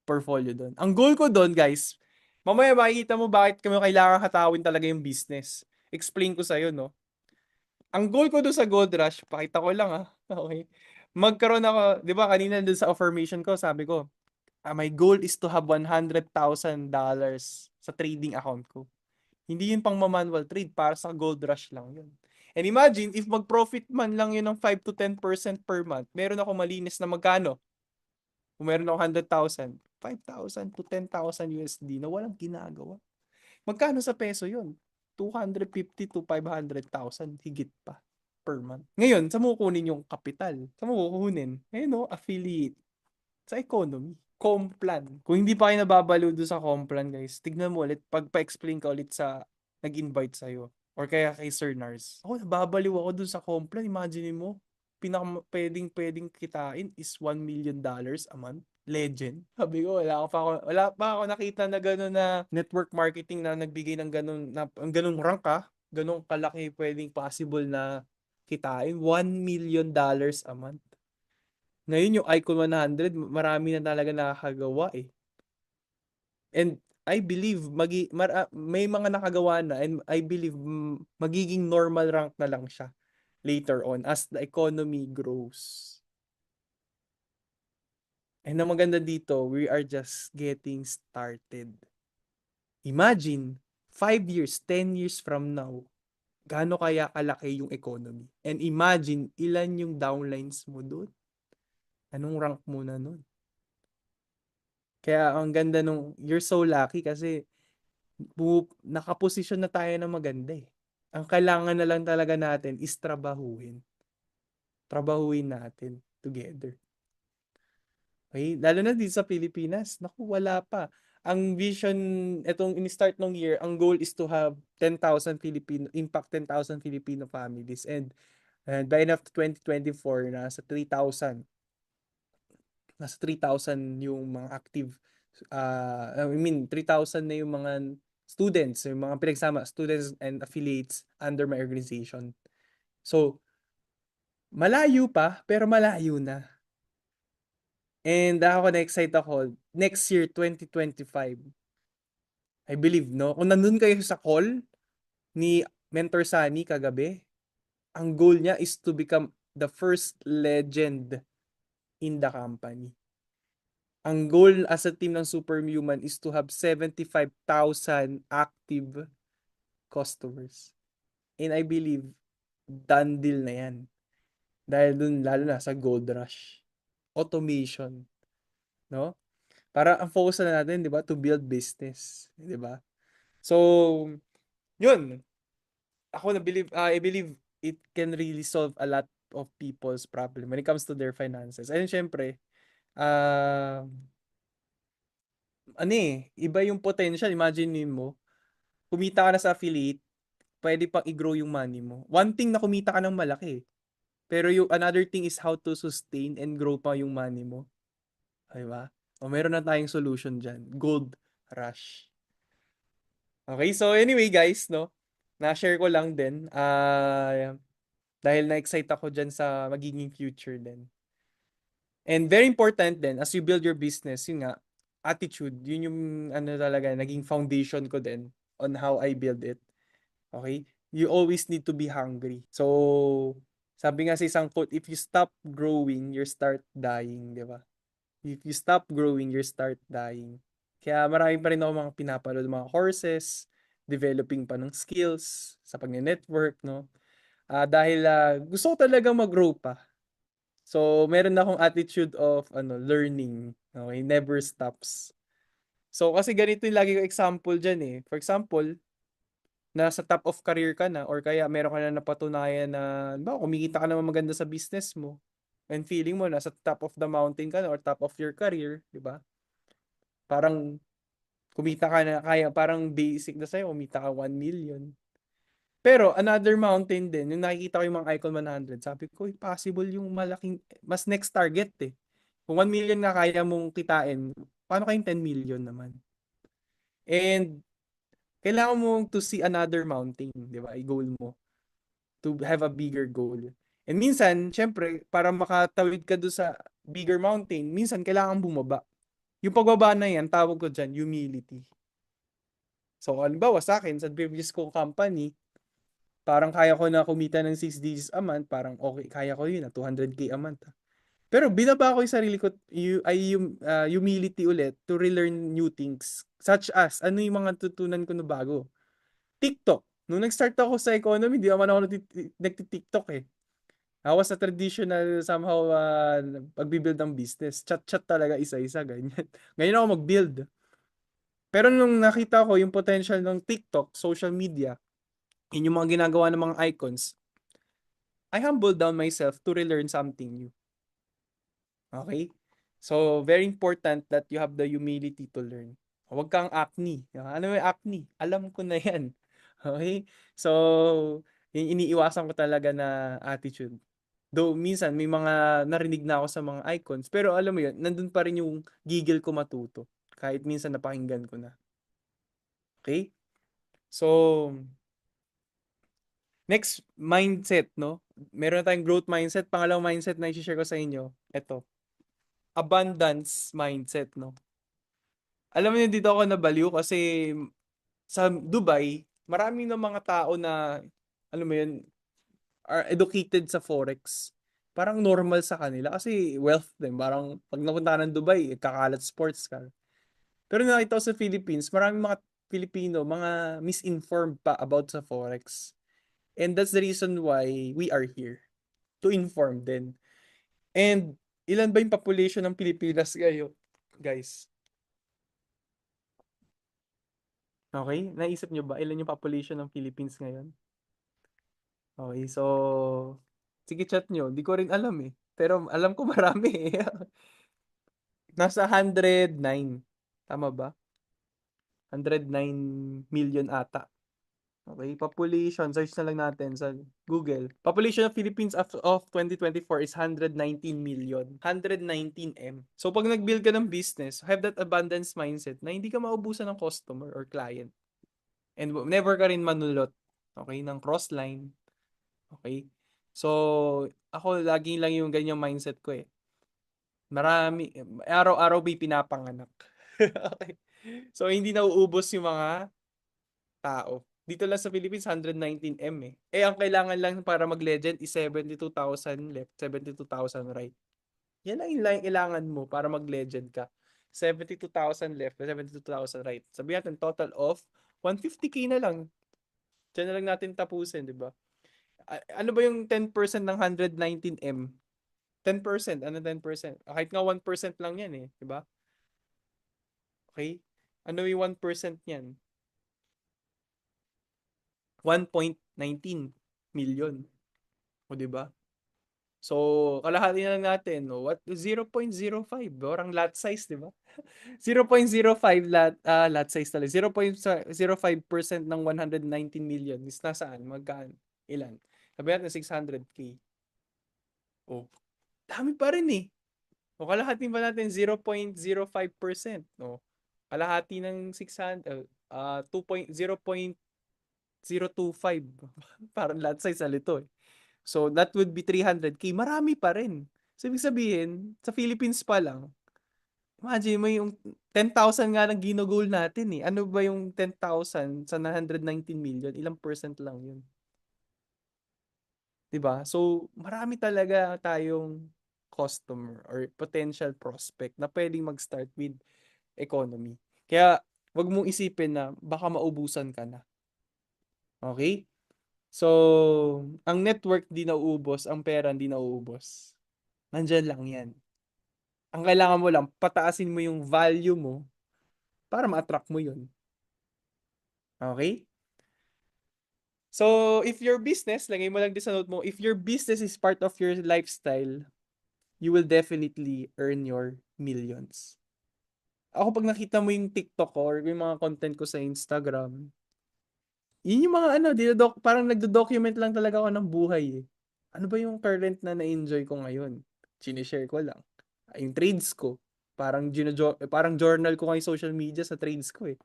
portfolio doon. Ang goal ko doon, guys, mamaya makikita mo bakit kami kailangan hatawin talaga yung business. Explain ko sa'yo, no? Ang goal ko doon sa Gold Rush, pakita ko lang ah. Okay. Magkaroon ako, di ba kanina doon sa affirmation ko, sabi ko, my goal is to have $100,000 sa trading account ko. Hindi yun pang manual trade, para sa Gold Rush lang yun. And imagine, if mag-profit man lang yun ng 5 to 10% per month, meron ako malinis na magkano? Kung meron ako 100,000, 5,000 to 10,000 USD na walang ginagawa. Magkano sa peso yun? 250 to 500,000 higit pa per month. Ngayon, saan mo kukunin yung kapital? Saan mo kukunin? Ngayon, no, affiliate. Sa economy. Complan. Kung hindi pa kayo nababalo doon sa Complan, guys, tignan mo ulit, pagpa-explain ka ulit sa nag-invite sa'yo. Or kaya kay Sir Nars. Ako, nababaliw ako doon sa Complan. Imagine mo, pwedeng kitain is $1 million a month. Legend. Sabi ko, wala pa ako nakita na gano'n na network marketing na nagbigay ng gano'n, ang gano'ng rank gano'ng kalaki pwedeng possible na kitain. $1 million a month. Ngayon yung Icon 100, marami na talaga nakakagawa eh. And I believe may mga nakagawa na, and I believe magiging normal rank na lang siya later on as the economy grows. And ang maganda dito, we are just getting started. Imagine, 5 years, 10 years from now, gaano kaya kalaki yung economy? And imagine, ilan yung downlines mo doon? Anong rank mo na nun? Kaya ang ganda you're so lucky kasi nakaposisyon na tayo na maganda eh. Ang kailangan na lang talaga natin is trabahuin. Trabahuin natin together. Okay? Lalo na dito sa Pilipinas. Naku, wala pa. Ang vision, itong in-start ng year, ang goal is to have 10,000 impact 10,000 Filipino families. And by end of 2024, nasa 3,000 yung mga active, 3,000 na yung mga students, yung mga pinagsama, students and affiliates under my organization. So, malayo pa, pero malayo na. And ako na-excite ako, next year, 2025, I believe, no? Kung nandun kayo sa call ni Mentor Sunny kagabi, ang goal niya is to become the first legend in the company. Ang goal as a team ng Superhuman is to have 75,000 active customers. And I believe, done deal na yan. Dahil dun, lalo na sa Gold Rush. Automation. No? Para ang focus na natin, di ba, to build business. Di ba? So, yun. I believe it can really solve a lot of people's problem when it comes to their finances. And syempre, uh, iba yung potential. Imagine mo, kumita ka na sa affiliate, pwede pang i-grow yung money mo. One thing na kumita ka ng malaki. Pero yung another thing is how to sustain and grow pa yung money mo. Diba? O meron na tayong solution dyan. Gold Rush. Okay, so anyway guys, no, na-share ko lang din, dahil na-excite ako dyan sa magiging future din. And very important din, as you build your business, yun nga, attitude, yun yung ano talaga, naging foundation ko din on how I build it. Okay? You always need to be hungry. So, sabi nga sa isang quote, if you stop growing, you start dying, di ba? If you stop growing, you start dying. Kaya marami pa rin ako mga pinapanood, mga courses, developing pa ng skills sa pag-network, no? Dahil gusto ko talaga mag-grow pa. So, meron akong attitude of learning. Okay? Never stops. So, kasi ganito yung lagi ko example dyan eh. For example, nasa top of career ka na or kaya meron ka na napatunayan na kumikita ka naman maganda sa business mo and feeling mo nasa top of the mountain ka na or top of your career, di ba? Parang kumita ka na kaya parang basic na sa'yo, kumita ka 1 million. Pero another mountain din, yung nakikita ko yung mga Icon 100, sabi ko, possible yung malaking, mas next target eh. Kung 1 million nga kaya mong kitain, paano kayong 10 million naman? And kailangan mo to see another mountain, di ba? I-goal mo to have a bigger goal. And minsan, syempre, para makatawid ka doon sa bigger mountain, minsan kailangan bumaba. Yung pagbaba na yan, tawag ko dyan, humility. So, halimbawa sa akin, sa previous kong company, parang kaya ko na kumita ng 6 digits a month, parang okay, kaya ko yun, 200K a month. Pero binaba ko yung sarili ko, humility ulit to relearn new things. Such as, ano yung mga tutunan ko na bago? TikTok. Nung nag-start ako sa economy, di naman ako nagti-TikTok eh. I was a traditional somehow pagbibuild ng business. Chat-chat talaga isa-isa, ganyan. Ngayon ako mag-build. Pero nung nakita ko yung potential ng TikTok, social media, yun yung mga ginagawa ng mga icons, I humbled down myself to relearn something new. Okay? So, very important that you have the humility to learn. Huwag kang acne. Ano yung acne? Alam ko na yan. Okay? So, yung iniiwasan ko talaga na attitude. Though minsan may mga narinig na ako sa mga icons, pero alam mo yun, nandun pa rin yung gigil ko matuto. Kahit minsan napakinggan ko na. Okay? So, next, mindset, no? Meron na tayong growth mindset. Pangalawang mindset na i-share ko sa inyo, ito. Abundance mindset, no? Alam mo yun, dito ako nabaliw kasi sa Dubai, marami ng mga tao na, alam mo yun, are educated sa Forex. Parang normal sa kanila kasi wealth din. Parang pag napunta ka ng Dubai, kakalat sports ka. Pero nakita ko sa Philippines, marami mga Pilipino, mga misinformed pa about sa Forex. And that's the reason why we are here. To inform din. And ilan ba yung population ng Pilipinas ngayon, guys? Okay? Naisip nyo ba ilan yung population ng Philippines ngayon? Okay, so sige chat nyo. Di ko rin alam eh. Pero alam ko marami eh. Nasa 109. Tama ba? 109 million ata. Okay, population. Search na lang natin sa Google. Population of Philippines of 2024 is 119 million. 119 M. So pag nag-build ka ng business, have that abundance mindset na hindi ka maubusan ng customer or client. And never ka rin manulot. Okay, ng cross-line. Okay? So, ako laging lang yung ganyang mindset ko eh. Marami, araw-araw may pinapanganak. Okay. So, hindi nauubos yung mga tao. Dito lang sa Philippines, 119M eh. Eh, ang kailangan lang para mag-legend is 72,000 left, 72,000 right. Yan lang yung kailangan mo para mag-legend ka. 72,000 left, 72,000 right. Sabihin natin total of 150k na lang. Diyan na lang natin tapusin, di ba? Ano ba yung 10% ng 119M? 10%, ano 10%? Kahit nga 1% lang yan eh, di ba? Okay? Ano yung 1% niyan? 1.19 million. O, di ba? So, kalahati na lang natin, no? What 0.05, orang lot size, di ba? 0.05 lot size talaga. 0.05% ng 119 million is nasaan? Magkaan? Ilan? Sabi natin 600k. Oh, dami pa rin eh. O kalahati ba natin 0.05%, no? Kalahati ng 600 2.0.025. Parang lot size alito eh. So that would be 300k. Marami pa rin. So ibig sabihin, sa Philippines pa lang, imagine mo yung 10,000 nga ng ginugol natin eh. Ano ba yung 10,000 sa 119 million? Ilang percent lang yun. 'Di ba? So marami talaga tayong customer or potential prospect na pwedeng mag-start with economy. Kaya wag mong isipin na baka maubusan ka na. Okay? So, ang network di nauubos, ang pera di nauubos. Nandyan lang yan. Ang kailangan mo lang, pataasin mo yung value mo para ma-attract mo yun. Okay? So, if your business, lagay mo lang din sa note mo, if your business is part of your lifestyle, you will definitely earn your millions. Ako pag nakita mo yung TikTok ko or yung mga content ko sa Instagram, yun yung mga ano, parang nagdo-document lang talaga ako ng buhay eh. Ano ba yung current na na-enjoy ko ngayon? Sinishare ko lang. Yung trades ko. Parang journal ko ngayon social media sa trades ko eh.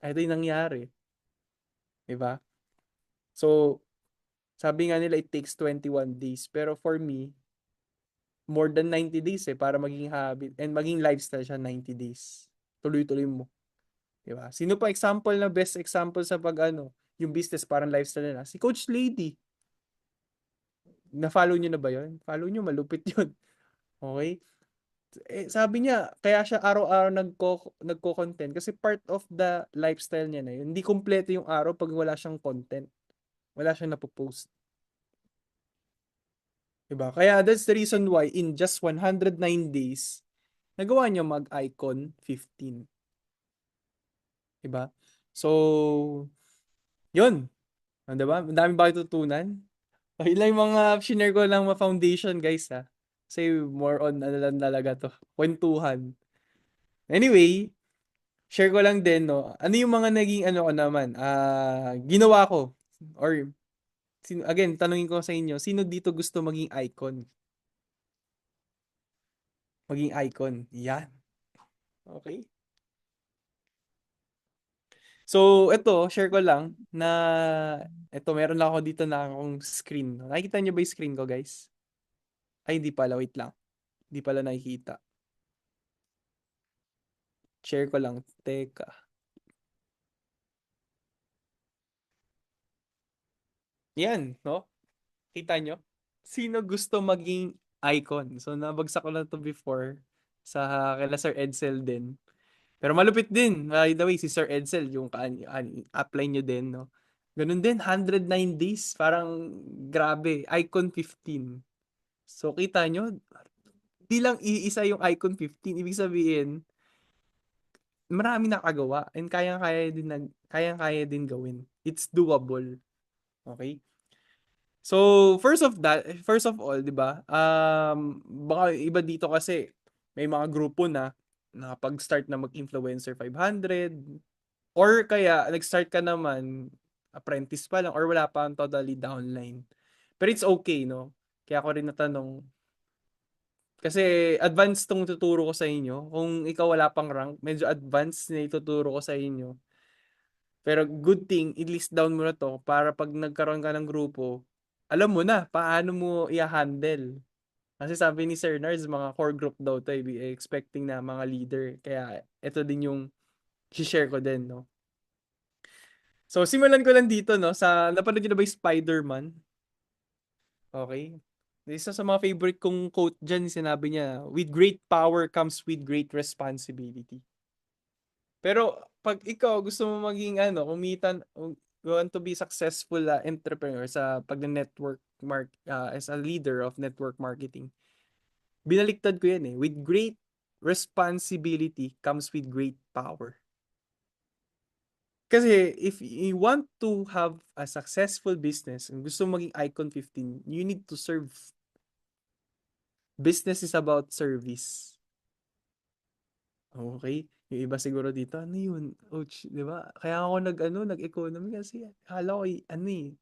Ito yung nangyari. Diba? So, sabi nga nila it takes 21 days. Pero for me, more than 90 days eh para maging habit and maging lifestyle siya 90 days. Tuloy-tuloy mo. Diba? Sino pa example na best example sa pag ano, yung business parang lifestyle na? Si Coach Lady. Na-follow nyo na ba yun? Follow nyo, malupit yun. Okay? Eh, sabi niya, kaya siya araw-araw nagko-content kasi part of the lifestyle niya na yun. Hindi kumpleto yung araw pag wala siyang content. Wala siyang napopost. Diba? Kaya that's the reason why in just 109 days, nagawa niya mag-icon 15. Diba? So, yun. Diba? Ang dami ba tutunan? Okay lang yung mga shinare ko lang mga foundation guys ha. Kasi more on ano lang talaga to. Kwentuhan. Anyway, share ko lang din, no? Ano yung mga naging ano ko naman, ginawa ko? Or, again, tanungin ko sa inyo, sino dito gusto maging icon? Maging icon. Yan. Okay. So, ito, share ko lang na ito, meron lang ako dito na akong screen. Nakikita niyo ba yung screen ko, guys? Ay, hindi pala. Wait lang. Hindi pala nakikita. Share ko lang. Teka. Yan, no? Kita nyo? Sino gusto maging icon? So, nabagsak ko na to before sa kila Sir Edsel din. Pero malupit din. By the way, si Sir Edsel, yung apply nyo din, no? Ganun din, 109 days. Parang grabe. Icon 15. So, kita nyo, di lang iisa yung icon 15. Ibig sabihin, marami nakagawa and kayang-kaya din gawin. It's doable. Okay? So, first of all, 'di ba? Baka iba dito kasi may mga grupo na nakapag-start na mag-influencer 500 or kaya nag-start ka naman apprentice pa lang or wala pa ang totally downline. Pero it's okay, no? Kaya ako rin natanong kasi advanced tong tuturo ko sa inyo. Kung ikaw wala pang rank, medyo advanced na ituturo ko sa inyo. Pero good thing, i-list down mo na to para pag nagkaroon ka ng grupo, alam mo na paano mo i-handle. Kasi sabi ni Sir Nars, mga core group daw to, expecting na mga leader. Kaya ito din yung share ko din, no? So, simulan ko lang dito, no? Napanood nyo na ba yung Spider-Man? Okay. Isa sa mga favorite kong quote dyan, sinabi niya, with great power comes with great responsibility. Pero, pag ikaw gusto mo maging kumita, you want to be successful entrepreneur sa pag-network as a leader of network marketing, binaliktad ko yan eh. With great responsibility comes with great power. Kasi if you want to have a successful business and gusto maging Icon 15, you need to serve. Business is about service. Okay? Yung iba siguro dito, ano yun? Ouch, di ba? Kaya ako nag-economy kasi hala ko,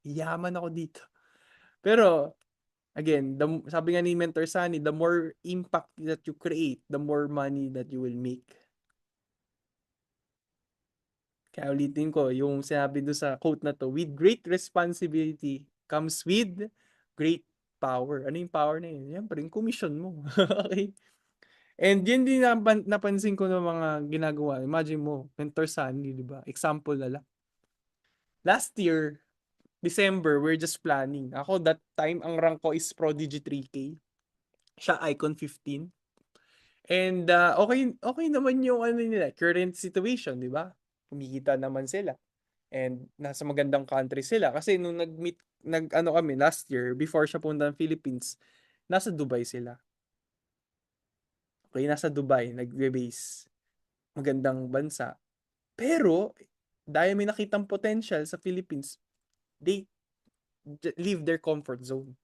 yaman ako dito. Pero, again, sabi nga ni Mentor Sunny, the more impact that you create, the more money that you will make. Kaya ulitin ko, yung sinabi doon sa quote na to, with great responsibility comes with great power. Ano yung power na yun? Yan pa rin, commission mo. Okay? And yun din napansin ko ng mga ginagawa. Imagine mo, Mentor Sunny, di ba? Example na lang. Last year, December, we're just planning. Ako, that time, ang rank ko is Prodigy 3K. Siya, Icon 15. And okay naman yung nila, current situation, di ba? Kumikita naman sila. And nasa magandang country sila. Kasi nung kami last year, before siya punta ng Philippines, nasa Dubai sila. Okay, nasa Dubai, nagbe-base. Magandang bansa. Pero, dahil may nakitang potential sa Philippines, they leave their comfort zone.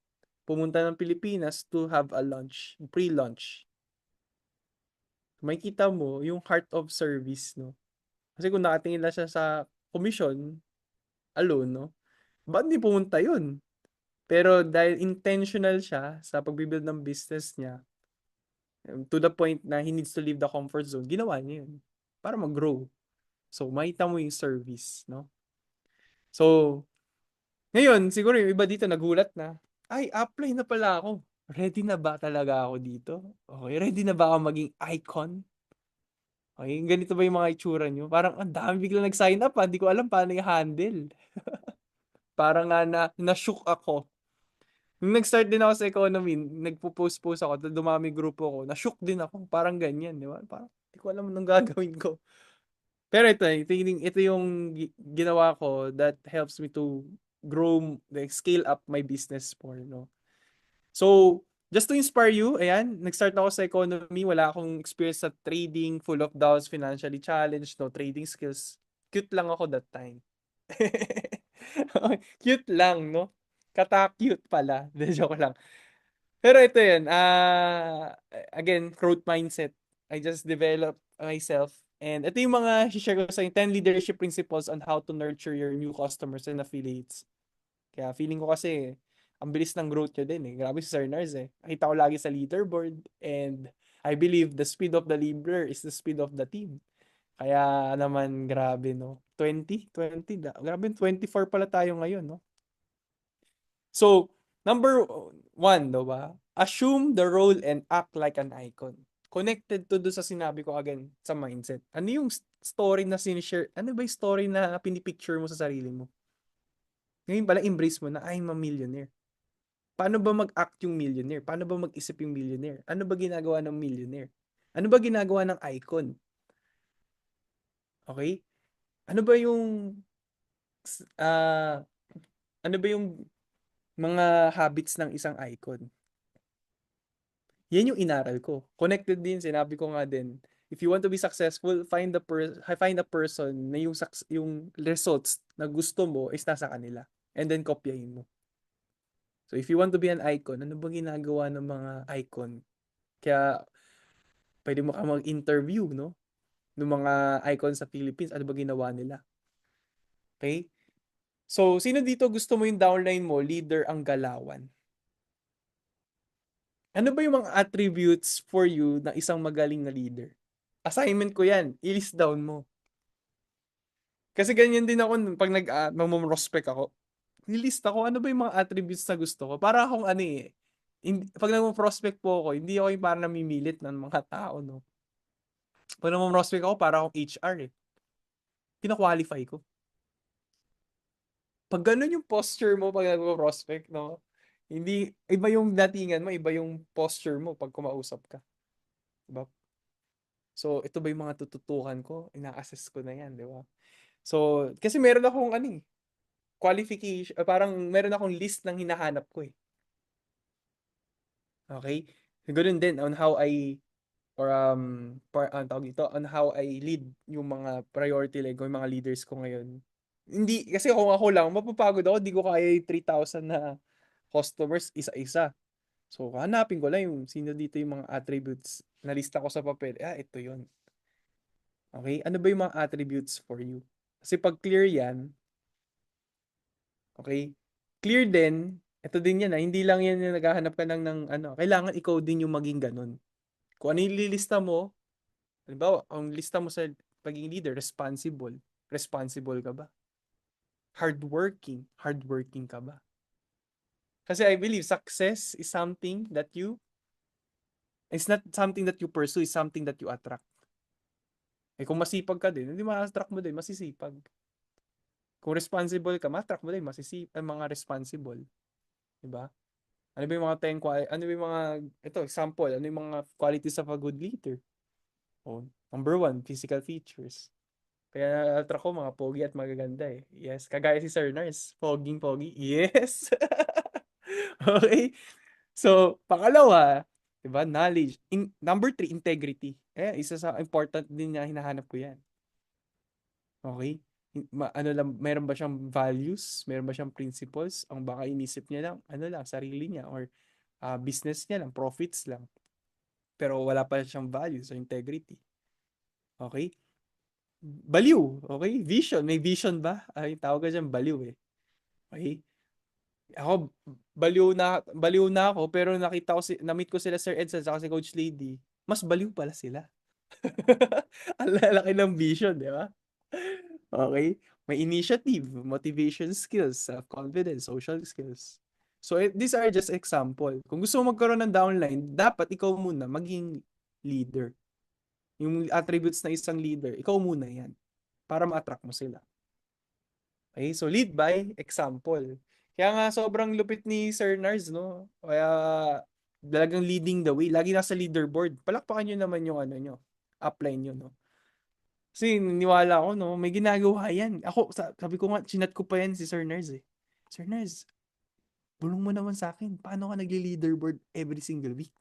Pumunta ng Pilipinas to have a lunch, pre-lunch. Makikita mo yung heart of service, no? Kasi kung nakatingin lang siya sa commission alone, no? Ba't di pumunta yun? Pero dahil intentional siya sa pagbibuild ng business niya, to the point na he needs to leave the comfort zone, ginawa niya yun para mag-grow. So, makita mo yung service, no? So, ngayon, siguro yung iba dito nagulat na, ay, apply na pala ako. Ready na ba talaga ako dito? Okay, ready na ba ako maging icon? Okay, ganito ba yung mga itsura nyo? Parang ang dami bigla nag-sign up, hindi ko alam paano i-handle. Parang nga na-shook ako. Nung nag-start din ako sa economy, nagpo-post-post ako, dumami grupo ko, na-shook din ako. Parang ganyan, di ba? Parang, hindi ko alam anong gagawin ko. Pero ito yung ginawa ko that helps me to grow, like, scale up my business more, no? So, just to inspire you, ayan, nag-start ako sa economy, wala akong experience sa trading, full of doubts, financially challenged, no trading skills. Cute lang ako that time. Cute lang, no? Kata-cute pala. De, joke lang. Pero ito yun, again, growth mindset. I just developed myself. And ito yung mga share ko sa 10 leadership principles on how to nurture your new customers and affiliates. Kaya feeling ko kasi, ang bilis ng growth nyo din eh. Grabe si Sir Nars eh. Nakita ko lagi sa leaderboard. And I believe the speed of the leader is the speed of the team. Kaya naman, grabe no. 20? Grabe, 24 pala tayo ngayon, no? So, number one, no ba? Assume the role and act like an icon. Connected to doon sa sinabi ko again sa mindset. Ano yung story na sinishare? Ano ba yung story na pinipicture mo sa sarili mo? Ngayon pala, embrace mo na, I'm a millionaire. Paano ba mag-act yung millionaire? Paano ba mag-isip yung millionaire? Ano ba ginagawa ng millionaire? Ano ba ginagawa ng icon? Okay? Ano ba yung uh, ano ba yung mga habits ng isang icon? Yan yung inaral ko. Connected din, sinabi ko nga din, if you want to be successful, find a person na yung results na gusto mo is nasa kanila. And then kopyahin mo. So if you want to be an icon, ano ba ginagawa ng mga icon? Kaya pwede mo ka mag-interview, no? Ng mga icon sa Philippines, ano ba ginawa nila? Okay? So, sino dito gusto mo yung downline mo, leader ang galawan? Ano ba yung mga attributes for you na isang magaling na leader? Assignment ko yan. I-list down mo. Kasi ganyan din ako pag nag-prospect ako. Nilist ako, ano ba yung mga attributes na gusto ko? Para akong pag nagpo-prospect po ako, hindi ako yung parang namimilit ng mga tao, no? Pag nagpo-prospect ako, para akong HR eh. Kina-qualify ko. Pag ganun yung posture mo pag nagpo-prospect, no? Hindi, iba yung datingan mo, iba yung posture mo pag kumausap ka. Diba? So, ito ba yung mga tututukan ko? Ina-assess ko na yan, di ba? So, kasi meron akong qualification, parang meron akong list ng hinahanap ko eh. Okay? Ganun din on how I or ang tawag dito, on how I lead yung mga priority like yung mga leaders ko ngayon. Hindi kasi kung ako lang mapapagod ako, di ko kaya yung 3,000 na customers isa-isa. So hanapin ko lang yung sino dito yung mga attributes na lista ko sa papel. Ito yun. Okay? Ano ba yung mga attributes for you? Kasi pag clear yan, okay? Clear din, ito din yan hindi lang yan yung naghahanap ka lang ng kailangan ikaw din yung maging ganun. Kung ano yung lilista mo, halimbawa, ang lista mo sa pagiging leader, responsible. Responsible ka ba? Hardworking. Hardworking ka ba? Kasi I believe success is something that it's not something that you pursue, it's something that you attract. Kung masipag ka din, hindi ma-attract mo din, masisipag. Kung responsible ka, ma-attract mo din, mga responsible. Diba? Ano ba yung mga ano ba yung mga, ito, example, ano yung mga qualities of a good leader? Number 1, physical features. Kaya na-attract ko mga pogi at magaganda eh. Yes, kagaya si Sir Nars. Poging-pogi. Yes! Okay? So, pangalawa, diba, knowledge. Number 3, integrity. Isa sa important din na hinahanap ko yan. Okay? Meron ba siyang values? Meron ba siyang principles? Ang baka inisip niya lang, sarili niya or business niya lang, profits lang. Pero wala pa siyang values or integrity. Okay? Baliw. Okay? Vision. May vision ba? Ay, tawag ka dyan, baliw eh. Okay? Ako, baliw na ako, pero na-meet ko sila Sir Ed at si Coach Lady. Mas baliw pala sila. Ang lalaki ng vision, di ba? Okay? May initiative, motivation skills, self-confidence, social skills. So, these are just example. Kung gusto mo magkaroon ng downline, dapat ikaw muna maging leader. Yung attributes na isang leader, ikaw muna yan. Para ma-attract mo sila. Okay? So, lead by example. Kaya nga sobrang lupit ni Sir Nars, no? Kaya talagang leading the way. Lagi nasa leaderboard. Palakpakan nyo naman yung upline nyo, no? Kasi niwala ako, no? May ginagawa yan. Ako, sabi ko nga, chinat ko pa yan si Sir Nars eh. Sir Nars, bulong mo naman sa akin. Paano ka nagli-leaderboard every single week?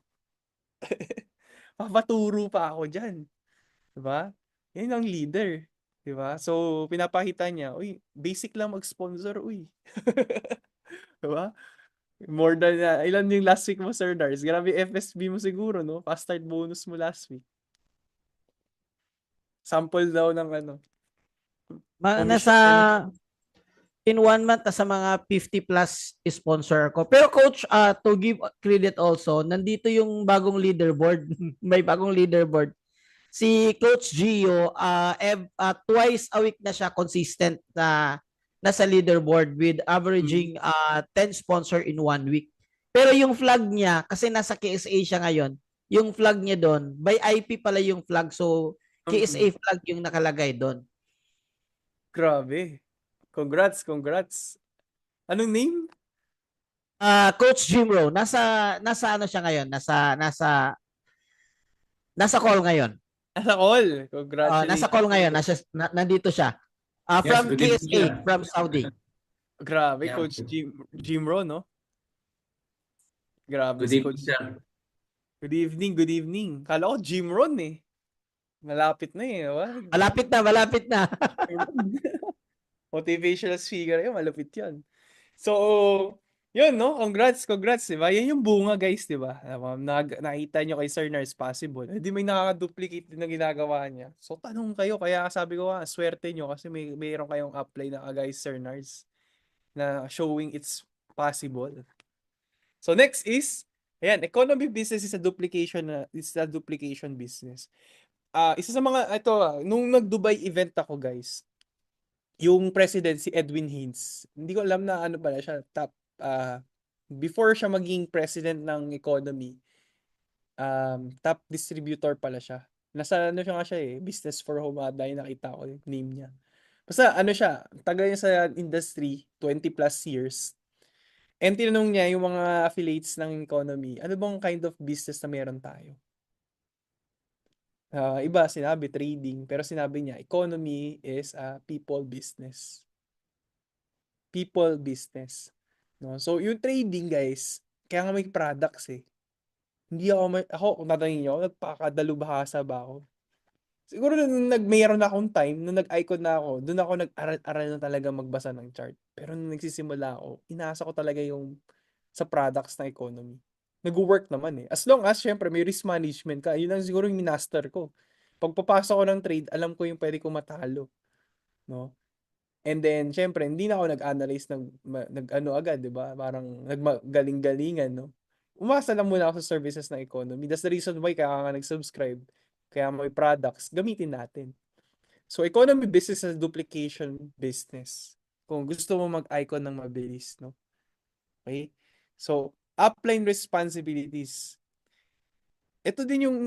Papaturo pa ako dyan. Diba? Yan ang leader. Diba? So, pinapakita niya, uy, basic lang mag-sponsor, uy. Diba? More than, ilan yung last week mo, Sir Nars? Grabe FSB mo siguro, no? Fast start bonus mo last week. Sample daw ng Nasa in 1 month sa mga 50 plus sponsor ko. Pero coach, to give credit also, nandito yung bagong leaderboard. May bagong leaderboard. Si Coach Gio, twice a week na siya consistent na nasa leaderboard with averaging 10 sponsor in 1 week. Pero yung flag niya, kasi nasa KSA siya ngayon, yung flag niya doon, by IP pala yung flag. So, KSA flag yung nakalagay doon. Grabe. Congrats. Anong name? Coach Jim Rowe, nasa ano siya ngayon? Nasa call ngayon. Nasa call. Congratulations. Nasa call ngayon, nandito siya. From KSA, from Saudi. Grabe, yeah. Coach Jim Rowe, no? Grabe si Coach. Good evening. Kala ko Jim Ron eh. Malapit na eh. Malapit na. Motivational speaker yun, malupit yun. So, yun, no? Congrats, diba? Yan yung bunga, guys, diba? Nakita nyo kay Sir Nars possible. Hindi may nakaka-duplicate din na ginagawa niya. So, tanong kayo. Kaya sabi ko swerte nyo kasi mayroon kayong apply na guys, Sir Nars, na showing it's possible. So, next is, ayan, economy business is a duplication business. Isa sa mga, nung nag-Dubai event ako, guys, yung president si Edwin Haynes. Hindi ko alam na pala siya, top before siya maging president ng economy, top distributor pala siya. Nasa ano siya nga siya eh, Business for Home ata yung nakita ko yung name niya. Basta ano siya, tagal niya sa industry, 20 plus years. And tinanong niya yung mga affiliates ng economy, ano bang kind of business na meron tayo? Iba sinabi trading, pero sinabi niya economy is a people business. People business. No? So yung trading guys, kaya nga may products eh. Hindi ako kung tatanungin niyo, nagpakadalubhasa ba ako? Siguro nung mayroon na akong time, nung nag-icon na ako, doon ako nag-aral na talaga magbasa ng chart. Pero nung nagsisimula ako, inaasa ko talaga yung sa products ng economy. Nag-work naman eh. As long as, syempre, may risk management ka, yun ang siguro yung minaster ko. Pag papasok ko ng trade, alam ko yung pwede ko matalo. No? And then, syempre, hindi na ako nag-analyze nag-ano agad, di ba? Parang naggaling-galingan, no? Umasa lang muna ako sa services ng economy. That's the reason why kaya nga nag-subscribe. Kaya may products, gamitin natin. So, economy business is duplication business. Kung gusto mo mag-icon ng mabilis, no? Okay? So, upline responsibilities. Ito din yung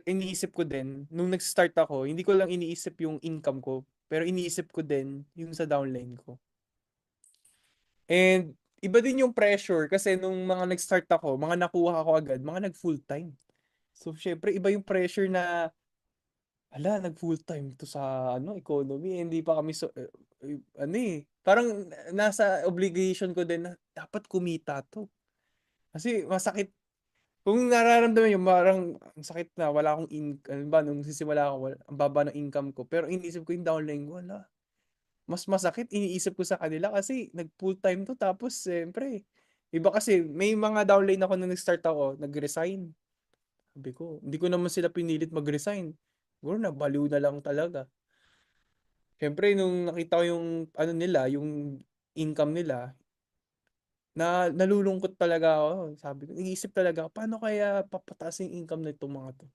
iniisip ko din, nung nag-start ako, hindi ko lang iniisip yung income ko, pero iniisip ko din yung sa downline ko. And iba din yung pressure kasi nung mga nag-start ako, mga nakuha ko agad, mga nag-full-time. So, syempre, iba yung pressure na, nag-full-time to sa economy, hindi pa kami parang nasa obligation ko din na dapat kumita to. Kasi masakit. Kung nararamdaman yung parang ang sakit na wala akong nung sisimula ako, ang baba ng income ko. Pero iniisip ko yung downline ko, mas masakit iniisip ko sa kanila kasi nag full time to tapos siyempre iba kasi may mga downline ako nung nag-start ako, nag-resign. Sabi ko, hindi ko naman sila pinilit mag-resign. Siguro nabaliw na lang talaga. Siyempre nung nakita ko yung ano nila, yung income nila, nalulungkot talaga ako. Sabi ko, nag-iisip talaga ako, paano kaya papataas yung income na itong mga to?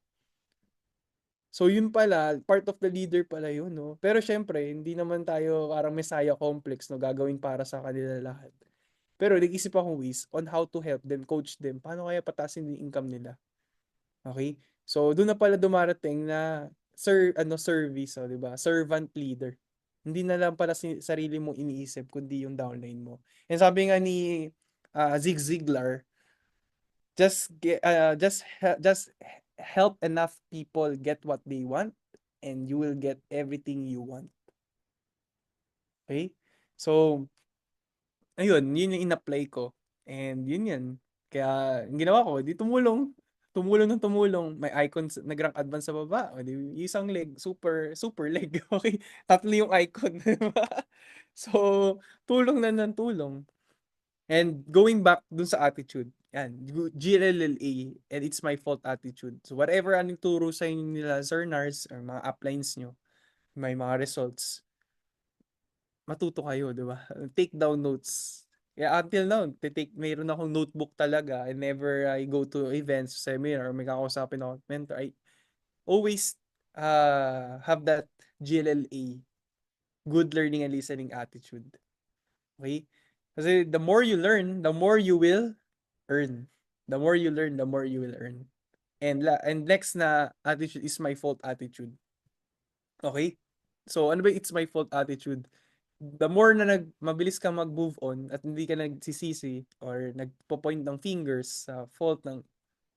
So yun pala, part of the leader pala yun, no? Pero syempre, hindi naman tayo parang messiah complex, no? Gagawin para sa kanila lahat. Pero nag-isip akong ways on how to help them, coach them. Paano kaya patasin yung income nila? Okay? So doon na pala dumarating na service, oh, 'di ba? Servant leader. Hindi na lang pala sarili mo iniisip kundi yung downline mo. And sabi nga ni Zig Ziglar, just help enough people get what they want and you will get everything you want. Okay? So, ayun, yun yung in-apply ko. And yun yan. Kaya, yung ginawa ko, di tumulong. Tumulong ng tumulong. May icons, nag-rank advance sa baba. O, di, isang leg, super, super leg. Okay? Tatlo yung icon. So, tulong na ng tulong. And going back dun sa attitude, yan, GLLA, and it's my fault attitude. So whatever anong turo sa inyo nila, Sir Nars, or mga uplines nyo, may mga results, matuto kayo, di ba? Take down notes. Yeah, until now, mayroon akong notebook talaga. And never I go to events, seminar, or may kakausapin ako mentor, I always have that GLLA, good learning and listening attitude. Okay? Kasi the more you learn, the more you will earn. The more you learn, the more you will earn. And next na attitude is my fault attitude. Okay? So ano ba it's my fault attitude? The more na mabilis ka mag-move on at hindi ka nagsisisi or nagpo-point ng fingers sa fault ng,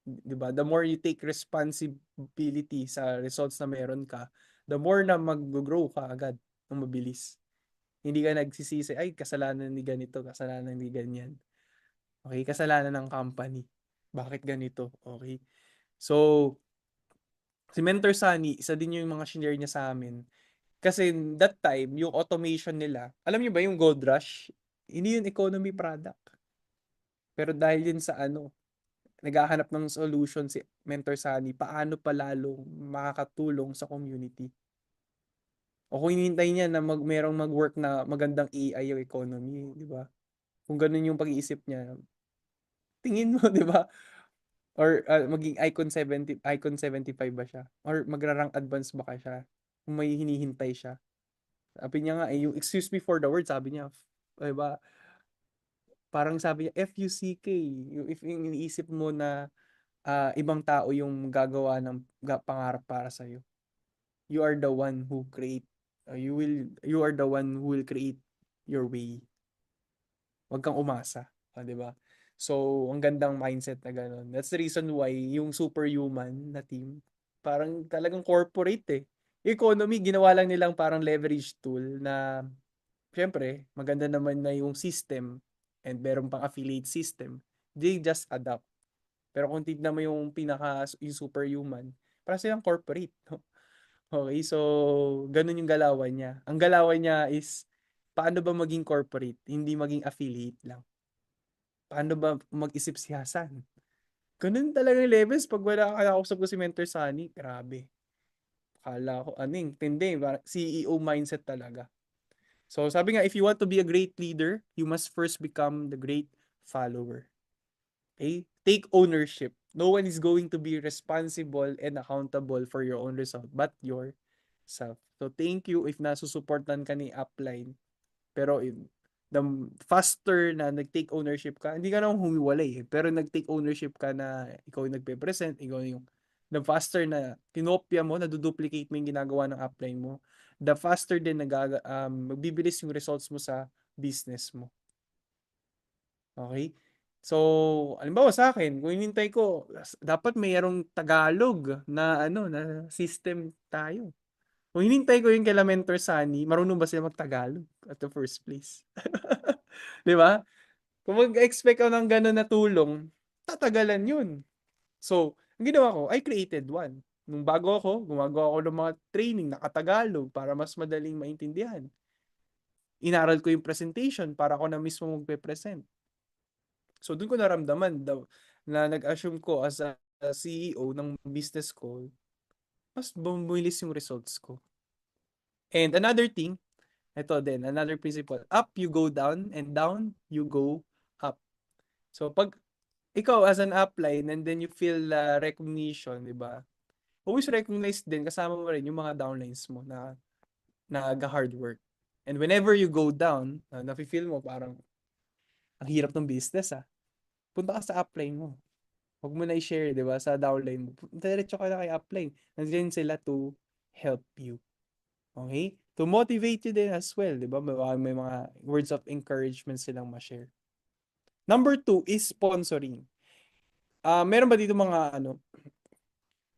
'di ba? The more you take responsibility sa results na meron ka, the more na mag-grow ka agad ng mabilis. Hindi ka nagsisisi, ay kasalanan ni ganito, kasalanan ni ganyan. Okay, kasalanan ng company. Bakit ganito? Okay. So, si Mentor Sunny, isa din yung mga shinare niya sa amin. Kasi that time, yung automation nila, alam niyo ba yung Gold Rush? Hindi yun economy product. Pero dahil yun sa naghahanap ng solution si Mentor Sunny, paano pa lalong makakatulong sa community. O kung hinihintay niya na merong mag-work na magandang AI yung economy, di ba? Kung ganun yung pag-iisip niya, tingin mo, di ba? Or maging icon 75 ba siya? Or magra-rank advance ba siya? Kung may hinihintay siya. Sabi niya nga, yung excuse me for the word, sabi niya, di ba? Parang sabi niya, FUCK. If iniisip mo na ibang tao yung gagawa ng pangarap para sa'yo, you are the one who create, you are the one who will create your way. Huwag kang umasa, 'di ba? So, ang gandang mindset na gano'n. That's the reason why yung superhuman na team, parang talagang corporate eh. Economy, ginawa lang nilang parang leverage tool na syempre, maganda naman na yung system and meron pang affiliate system. They just adapt. Pero kung tignan mo yung yung superhuman, parang silang corporate. No? Okay, so ganun yung galawan niya. Ang galawan niya is, paano ba maging corporate, hindi maging affiliate lang. Paano ba mag-isip siyasan? Ganun talaga yung levels pag wala kakausap ko si Mentor Sunny. Grabe. Akala ko, tindi. CEO mindset talaga. So, sabi nga, if you want to be a great leader, you must first become the great follower. Okay? Take ownership. No one is going to be responsible and accountable for your own result but yourself. So, thank you if nasusuportan ka ni Upline. Pero the faster na nag-take ownership ka, hindi ka naman humiwalay eh, pero nag-take ownership ka na ikaw yung nagpe-present, ikaw yung the faster na kinopya mo, naduduplicate mo yung ginagawa ng upline mo, the faster din magbibilis yung results mo sa business mo. Okay? So, alimbawa sa akin, kung hinintay ko, dapat mayroong Tagalog na na system tayo. Kung hinintay ko yung kay Mentor Sunny, marunong ba sila mag-Tagalog at the first place? 'Di ba? Kung mag-expect ako ng gano'n na tulong, tatagalan 'yun. So, ang ginawa ko, I created one. Nung bago ako, gumagawa ako ng mga training na Tagalog para mas madaling maintindihan. Inaral ko yung presentation para ako na mismo magpe-present. So, doon ko naramdaman na nag-assume ko as a CEO ng business ko, mas bumubilis yung results ko. And another thing, ito din, another principle, up you go down and down you go up. So, pag ikaw as an upline and then you feel recognition, di ba? Always recognize din, kasama mo rin yung mga downlines mo na nag-hard work. And whenever you go down, nafe-feel mo parang ang hirap ng business punta ka sa upline mo. Huwag mo na i-share, di ba, sa downline mo. Diretso ka na kay upline. Nandiyan sila to help you. Okay? To motivate you din as well, di ba? May mga words of encouragement silang ma-share. Number 2 is sponsoring. Meron ba dito mga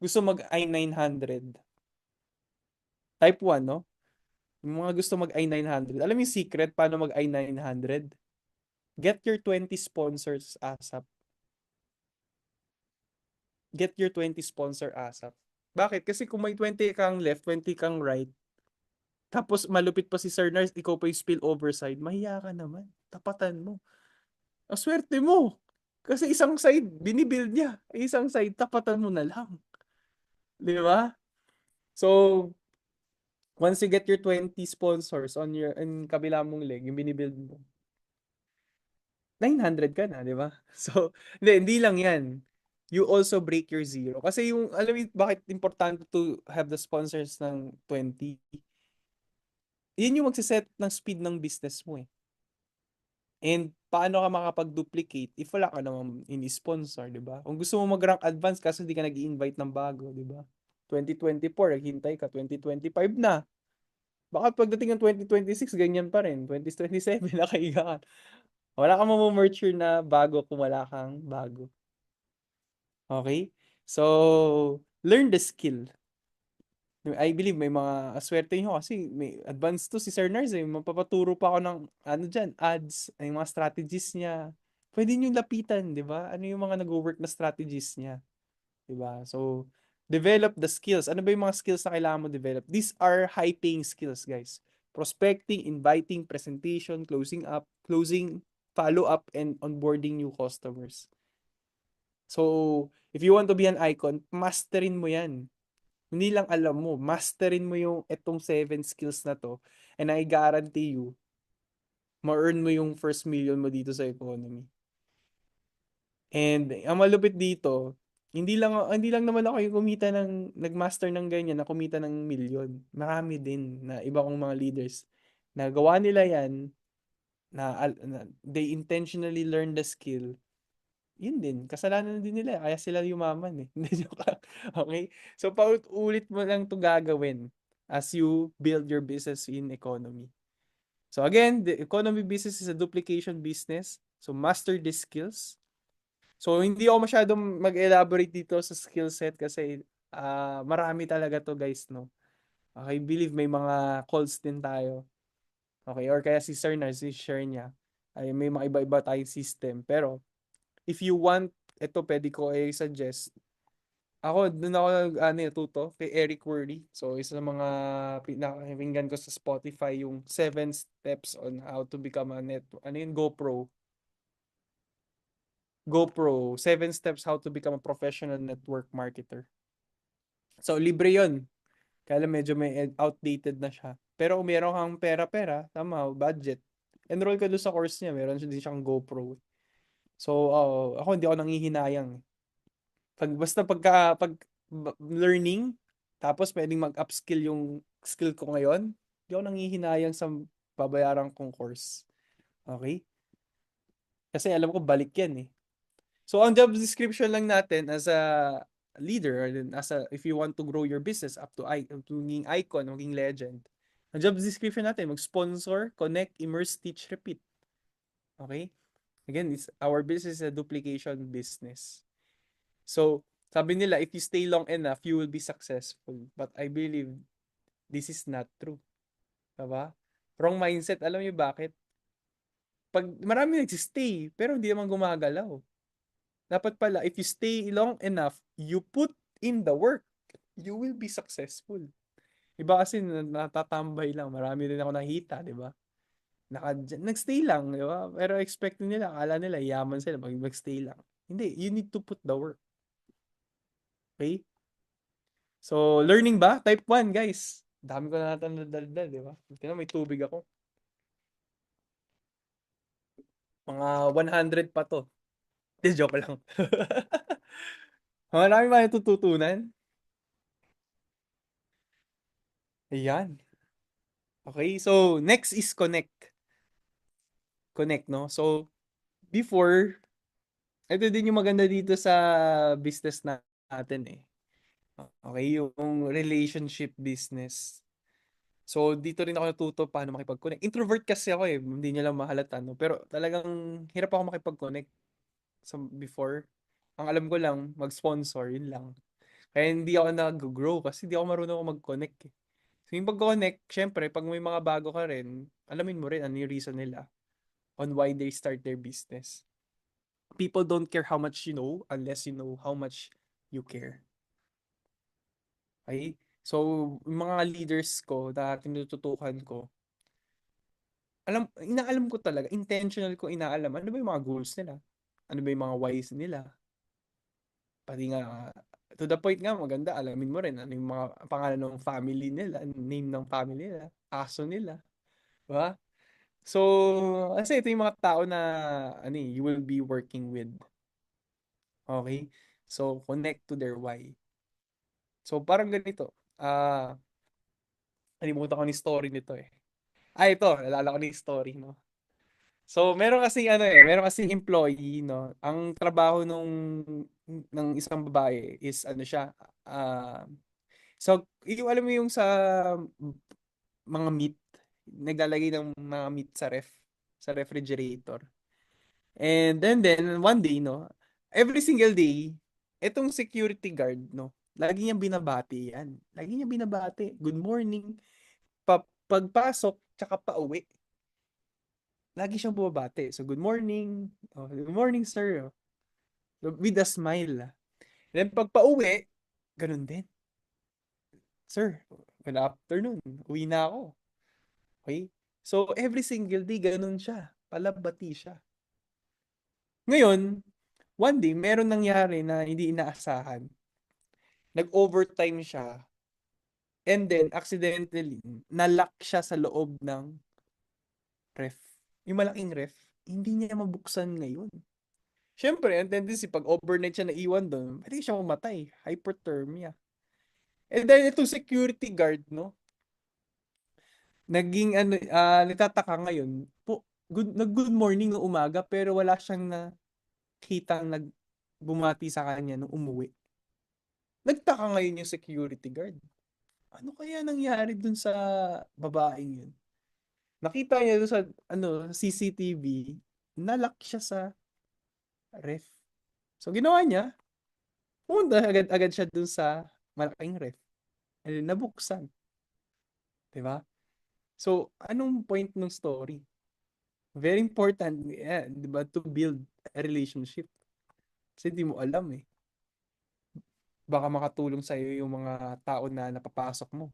gusto mag I-900? Type 1, no? Yung mga gusto mag I-900. Alam mo yung secret paano mag I-900? Get your 20 sponsors ASAP. Get your 20 sponsor ASAP. Bakit? Kasi kung may 20 kang left, 20 kang right, tapos malupit pa si Sir Nars, ikaw pa yung spillover side, mahiya ka naman. Tapatan mo. Ang swerte mo. Kasi isang side, binibuild niya. Isang side, tapatan mo na lang. Di ba? So, once you get your 20 sponsors on your kabila mong leg, yung binibuild mo, 900 ka na, di ba? So, hindi lang yan. You also break your zero. Kasi yung, alam mo bakit importante to have the sponsors ng 20? Yun yung magsiset ng speed ng business mo eh. And paano ka makapag-duplicate if wala ka namang ini-sponsor, di ba? Kung gusto mo mag-rank advance kasi hindi ka nag-i-invite ng bago, di ba? 2024, naghintay ka, 2025 na. Baka pagdating ng 2026, ganyan pa rin. 2027, nakaiga ka. Wala kang mamumurture na bago kung wala kang bago. Okay? So, learn the skill. I believe may mga aswerte nyo kasi may advanced to si Sir Nars eh. Mapapaturo pa ako ng dyan, ads, yung mga strategies niya. Pwede nyo lapitan, di ba? Ano yung mga nag-work na strategies niya? Di ba? So, develop the skills. Ano ba yung mga skills na kailangan mo develop? These are high-paying skills, guys. Prospecting, inviting, presentation, closing, follow-up, and onboarding new customers. So, if you want to be an icon, masterin mo yan. Hindi lang alam mo, masterin mo yung etong 7 skills na to, and I guarantee you, ma-earn mo yung first million mo dito sa economy. And ang malupit dito, hindi lang naman ako yung kumita nagmaster ng ganyan na kumita ng milyon. Marami din na iba kong mga leaders. Nagawa nila yan na they intentionally learn the skill, yun din, kasalanan din nila, kaya sila yumaman eh. Hindi, joke lang. Okay? So, paulit-ulit mo lang to gagawin as you build your business in economy. So, again, the economy business is a duplication business. So, master these skills. So, hindi ako masyadong mag-elaborate dito sa skill set kasi marami talaga to guys, no? Okay, believe may mga calls din tayo. Okay, or kaya si Sir Nars, si share niya, ay may mga iba-iba tayong system. Pero, if you want, ito pwede ko i-suggest. Ako, doon ako natuto kay Eric Worre. So, isa sa mga pinakinggan ko sa Spotify, yung 7 steps on how to become a GoPro, 7 steps how to become a professional network marketer. So, libre yon. Kaya lang medyo may outdated na siya. Pero kung meron kang pera-pera, tama, budget, enroll ka doon sa course niya. Meron din siyang GoPro. So, ako hindi ako nanghihinayang. Pag learning, tapos pwedeng mag-upskill yung skill ko ngayon, hindi ako nanghihinayang sa babayaran kong course. Okay? Kasi alam ko balik yan eh. So, ang job description lang natin as a leader, or if you want to grow your business up to maging icon, maging legend, ang job description natin, mag-sponsor, connect, immerse, teach, repeat. Okay? Again, our business is a duplication business. So, sabi nila, if you stay long enough, you will be successful. But I believe this is not true. Diba? Wrong mindset. Alam niyo bakit? Pag marami nagsistay, pero hindi naman gumagalaw. Dapat pala, if you stay long enough, you put in the work, you will be successful. Iba kasi natatambay lang. Marami rin ako nakita, di ba? Nagstay lang, di ba? Pero expect nila, akala nila, yaman sila, mag-stay lang. Hindi, you need to put the work. Okay? So, learning ba? Type 1, guys. Dami ko na natin nadaldal, di ba? Tingnan, may tubig ako. Mga 100 pa to. Hindi, joke lang. Marami ba natututunan? Ayan. Okay, so next is connect. Connect, no? So, before, ito din yung maganda dito sa business natin eh. Okay, yung relationship business. So, dito rin ako natuto paano makipag-connect. Introvert kasi ako eh, hindi niya lang mahalata, no? Pero talagang hirap ako makipag-connect before. Ang alam ko lang, mag-sponsor, yun lang. Kaya hindi ako nag-grow kasi hindi ako marunong mag-connect eh. So, yung pag-connect, syempre, pag may mga bago ka rin, alamin mo rin ano yung reason nila on why they start their business. People don't care how much you know unless you know how much you care. Okay? So, yung mga leaders ko na tinututukan ko, inaalam ko talaga, intentional ko inaalam, ano ba yung mga goals nila? Ano ba yung mga whys nila? Pati nga, to the point nga, maganda, alamin mo rin ano yung mga pangalan ng family nila, name ng family nila, aso nila. Diba? So, kasi ito yung mga tao na you will be working with. Okay? So, connect to their why. So, parang ganito. Nalimutan ko ni story nito eh. Ito, nalala ko ni story, no? So, meron kasing employee, no? Ang trabaho ng isang babae is siya, so, alam mo yung sa mga meat, naglalagay ng mga meat sa refrigerator. And then one day, no, every single day, etong security guard, no, lagi niyang binabati yan. Lagi niyang binabati. Good morning. Pagpasok, tsaka pauwi. Lagi siyang bumabati. So, good morning. Oh, good morning, sir. With a smile. Then, pag pauwi, ganun din. Sir, good afternoon. Uwi na ako. Okay? So, every single day, ganun siya. Palabati siya. Ngayon, one day, meron nangyari na hindi inaasahan. Nag-overtime siya. And then, accidentally, nalock siya sa loob ng ref. Yung malaking ref, hindi niya mabuksan ngayon. Siyempre, ang tendency, pag overnight siya naiwan doon, pwede siya mamatay. Hyperthermia. And then, itong security guard, no? Naging, nagtataka ngayon, nag-good morning ng umaga pero wala siyang nakitang bumati sa kanya nung umuwi. Nagtaka ngayon yung security guard. Ano kaya nangyari dun sa babaeng yun? Nakita niya dun sa CCTV, nalock siya sa ref. So ginawa niya, pumunta agad-agad siya dun sa malaking ref. And nabuksan, 'di ba? So anong point ng story? Very important, yeah, 'di ba, to build a relationship. Kasi di mo alam eh. Baka makatulong sa iyo yung mga tao na napapasok mo.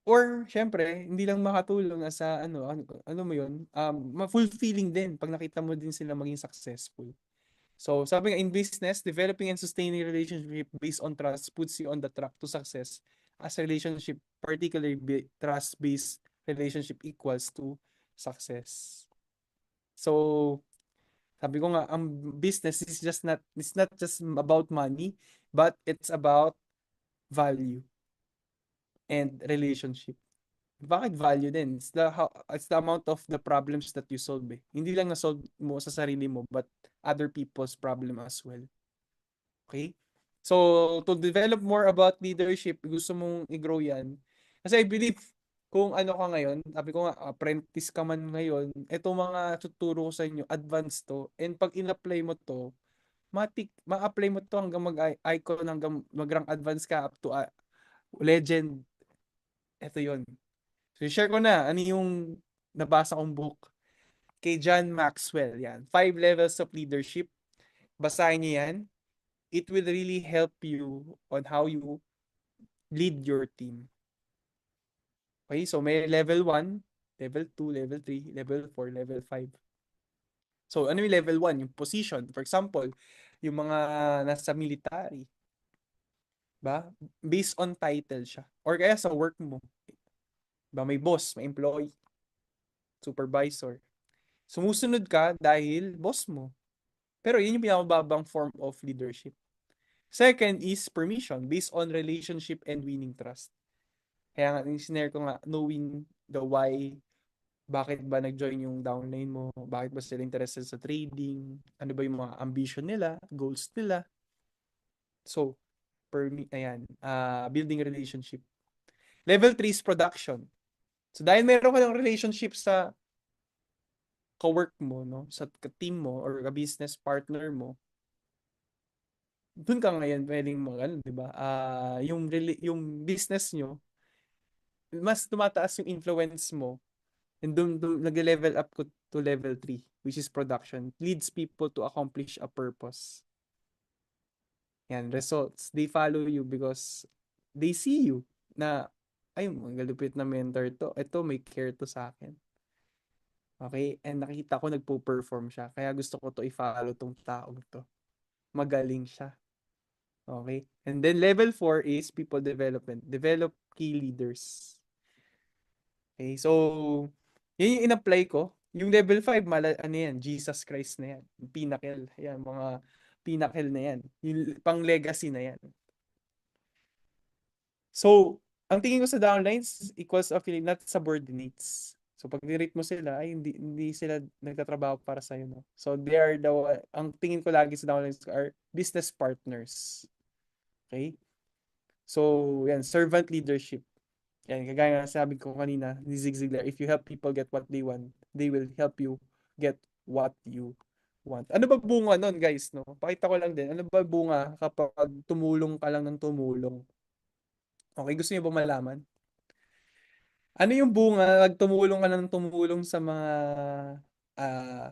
Or, syempre, hindi lang makatulong sa ano mo yun, fulfilling din pag nakita mo din sila maging successful. So, sabi nga, in business, developing and sustaining relationship based on trust puts you on the track to success as a relationship, particularly trust-based relationship equals to success. So, sabi ko nga, ang business is it's not just about money, but it's about value and relationship. Bakit value din? It's the amount of the problems that you solve eh. Hindi lang na-solve mo sa sarili mo, but other people's problem as well. Okay? So, to develop more about leadership, gusto mong i-grow yan. Kasi I believe, kung ano ka ngayon, sabi ko nga, apprentice ka man ngayon, itong mga tuturo ko sa inyo, advanced to, and pag in-apply mo to, ma-apply mo to hanggang mag-icon, hanggang mag-rank advance ka up to legend. Ito yon. So, share ko na, ano yung nabasa kong book kay John Maxwell. Yan. 5 Levels of Leadership. Basahin niyo yan. It will really help you on how you lead your team. Okay, so may level 1, level 2, level 3, level 4, level 5. So, ano yung level 1? Yung position. For example, yung mga nasa military. Ba? Based on title siya. Or kaya sa work mo. Ba, may boss, may employee, supervisor. Sumusunod ka dahil boss mo. Pero yun yung pinakababang form of leadership. Second is permission based on relationship and winning trust. Kaya nga, yung sinare ko nga, knowing the why, bakit ba nag-join yung downline mo, bakit ba sila interested sa trading, ano ba yung mga ambition nila, goals nila. So, ayan, building relationship. Level 3 is production. So, dahil meron ka ng relationship sa ka-work mo, no, sa team mo, or ka-business partner mo, dun ka ngayon pwedeng di ba? Yung business nyo, mas tumataas yung influence mo, and dun nag-level up ko to level 3, which is production. Leads people to accomplish a purpose. Yan, results. They follow you because they see you na, ay, magalupit na mentor to. Ito, may care to sa akin. Okay? And nakita ko nagpo-perform siya. Kaya gusto ko to i-follow tong taong to. Magaling siya. Okay? And then level 4 is people development. Develop key leaders. Okay? So, yun yung in-apply ko. Yung level 5, ano yan? Jesus Christ na yan. Pinnacle. Yan, mga pinnacle na yan. Yung pang legacy na yan. So, ang tingin ko sa downlines equals affiliate, not subordinates. So, pag nirate mo sila, ay hindi sila nagtatrabaho para sa'yo, no? So, they are ang tingin ko lagi sa downlines are business partners. Okay? So, yan, servant leadership. Yan, kagaya nga sabi ko kanina, ni Zig Ziglar, if you help people get what they want, they will help you get what you want. Ano ba bunga nun, guys, no? Pakita ko lang din. Ano ba bunga kapag tumulong ka lang ng tumulong? Okay, gusto niyo ba malaman? Ano yung bunga pag tumulong ka ng tumulong sa mga ah,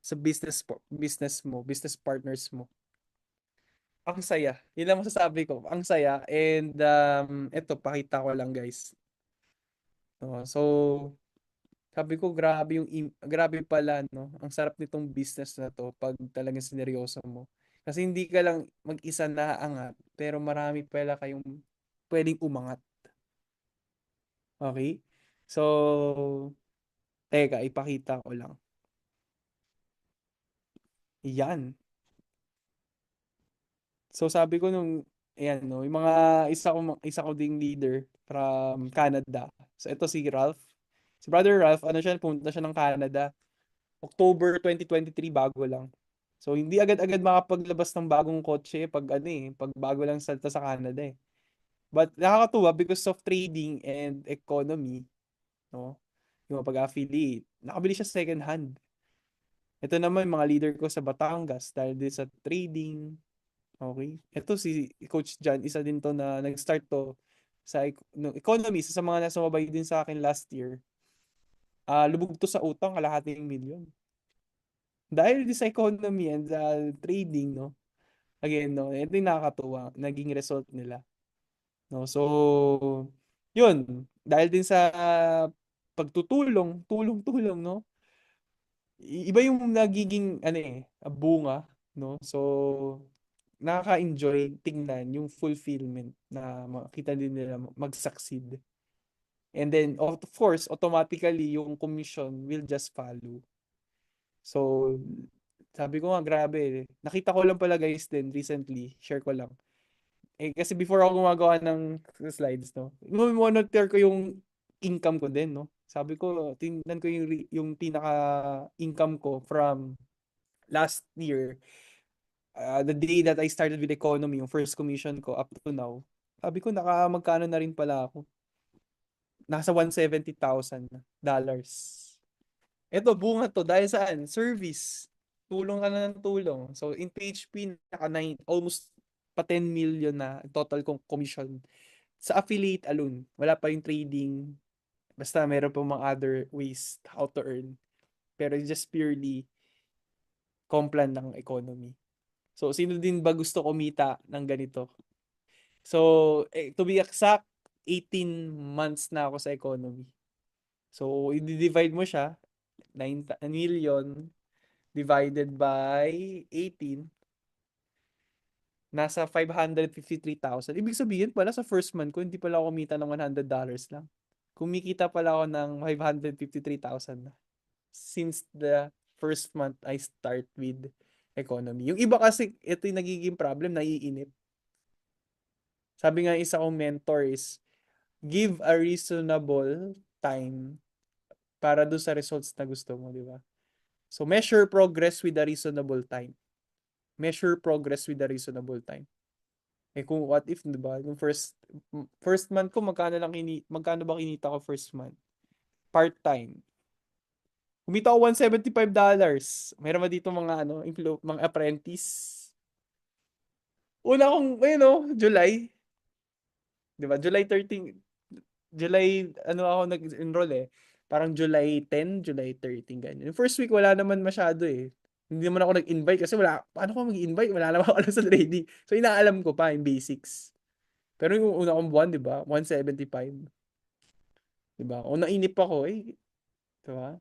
sa business partners mo? Ang saya. Yun lang masasabi ko. Ang saya. And eto, pakita ko lang, guys. So, sabi ko, grabe pala, no? Ang sarap nitong business na to pag talagang sineryoso mo. Kasi hindi ka lang mag-isa na aangat, pero marami pala kayong pwedeng umangat. Okay? So, teka, ipakita ko lang. Yan. So, sabi ko nung, ayan, no, yung mga isa ko ding leader from Canada. So, ito si Ralph. Si Brother Ralph, ano siya, pumunta siya ng Canada. October 2023 bago lang. So hindi agad-agad makapaglabas ng bagong kotse pag ano pag bago lang salta sa Canada eh. But nakakatuwa because of trading and economy, no? Yung pag-affiliate, nakabili siya second hand. Ito naman mga leader ko sa Batangas dahil din sa trading. Okay. Ito si Coach John, isa din to na nag-start to sa no, economy, isa sa mga nasumabay din sa akin last year. Lubog to sa utang, kalahating milyon. Dahil din sa economy and trading, no? Again, no, ito yung nakakatuwa, naging result nila. No? So, yun. Dahil din sa pagtutulong, tulong-tulong, no? Iba yung nagiging, ano bunga, no? So, nakaka-enjoy tingnan yung fulfillment na makita din nila mag-succeed. And then, of course, automatically, yung commission will just follow. So, sabi ko nga, grabe. Nakita ko lang pala guys din recently, share ko lang. Kasi before ako gumagawa ng slides, no, monitor ko yung income ko din, no. Sabi ko, tingnan ko yung pinaka-income ko from last year, the day that I started with economy, yung first commission ko up to now. Sabi ko, magkano na rin pala ako. Nasa $170,000. Ito, bunga to. Dahil saan? Service. Tulong ka na ng tulong. So, in PHP, almost pa 10 million na total kong commission. Sa affiliate alone, wala pa yung trading. Basta meron pa mga other ways how to earn. Pero it's just purely complan ng economy. So, sino din ba gusto kumita ng ganito? So, to be exact, 18 months na ako sa economy. So, i-divide mo siya, 9 million divided by 18, nasa 553,000. Ibig sabihin pala sa first month ko, hindi pala ako kumita ng $100 lang. Kumikita pala ako ng 553,000 na. Since the first month I start with economy. Yung iba kasi, ito yung nagiging problem, naiinip. Sabi nga isa kong mentor is, give a reasonable time para do sa results na gusto mo, di ba? So, measure progress with a reasonable time. Measure progress with a reasonable time. Kung what if, di ba? Yung first month ko, magkano ba kinita ko first month? Part-time. Kumita ko $175. Meron ba dito mga mga apprentice? Una kong, July. Di ba? July 13, July, ako nag-enroll Parang July 10, July 13, ganyan. Yung first week, wala naman masyado Hindi naman ako nag-invite kasi paano ko mag-invite? Wala naman ako alam sa trading. So, inaalam ko pa yung basics. Pero yung una kong buwan, di ba? 175. Di ba? O nainip ako di ba?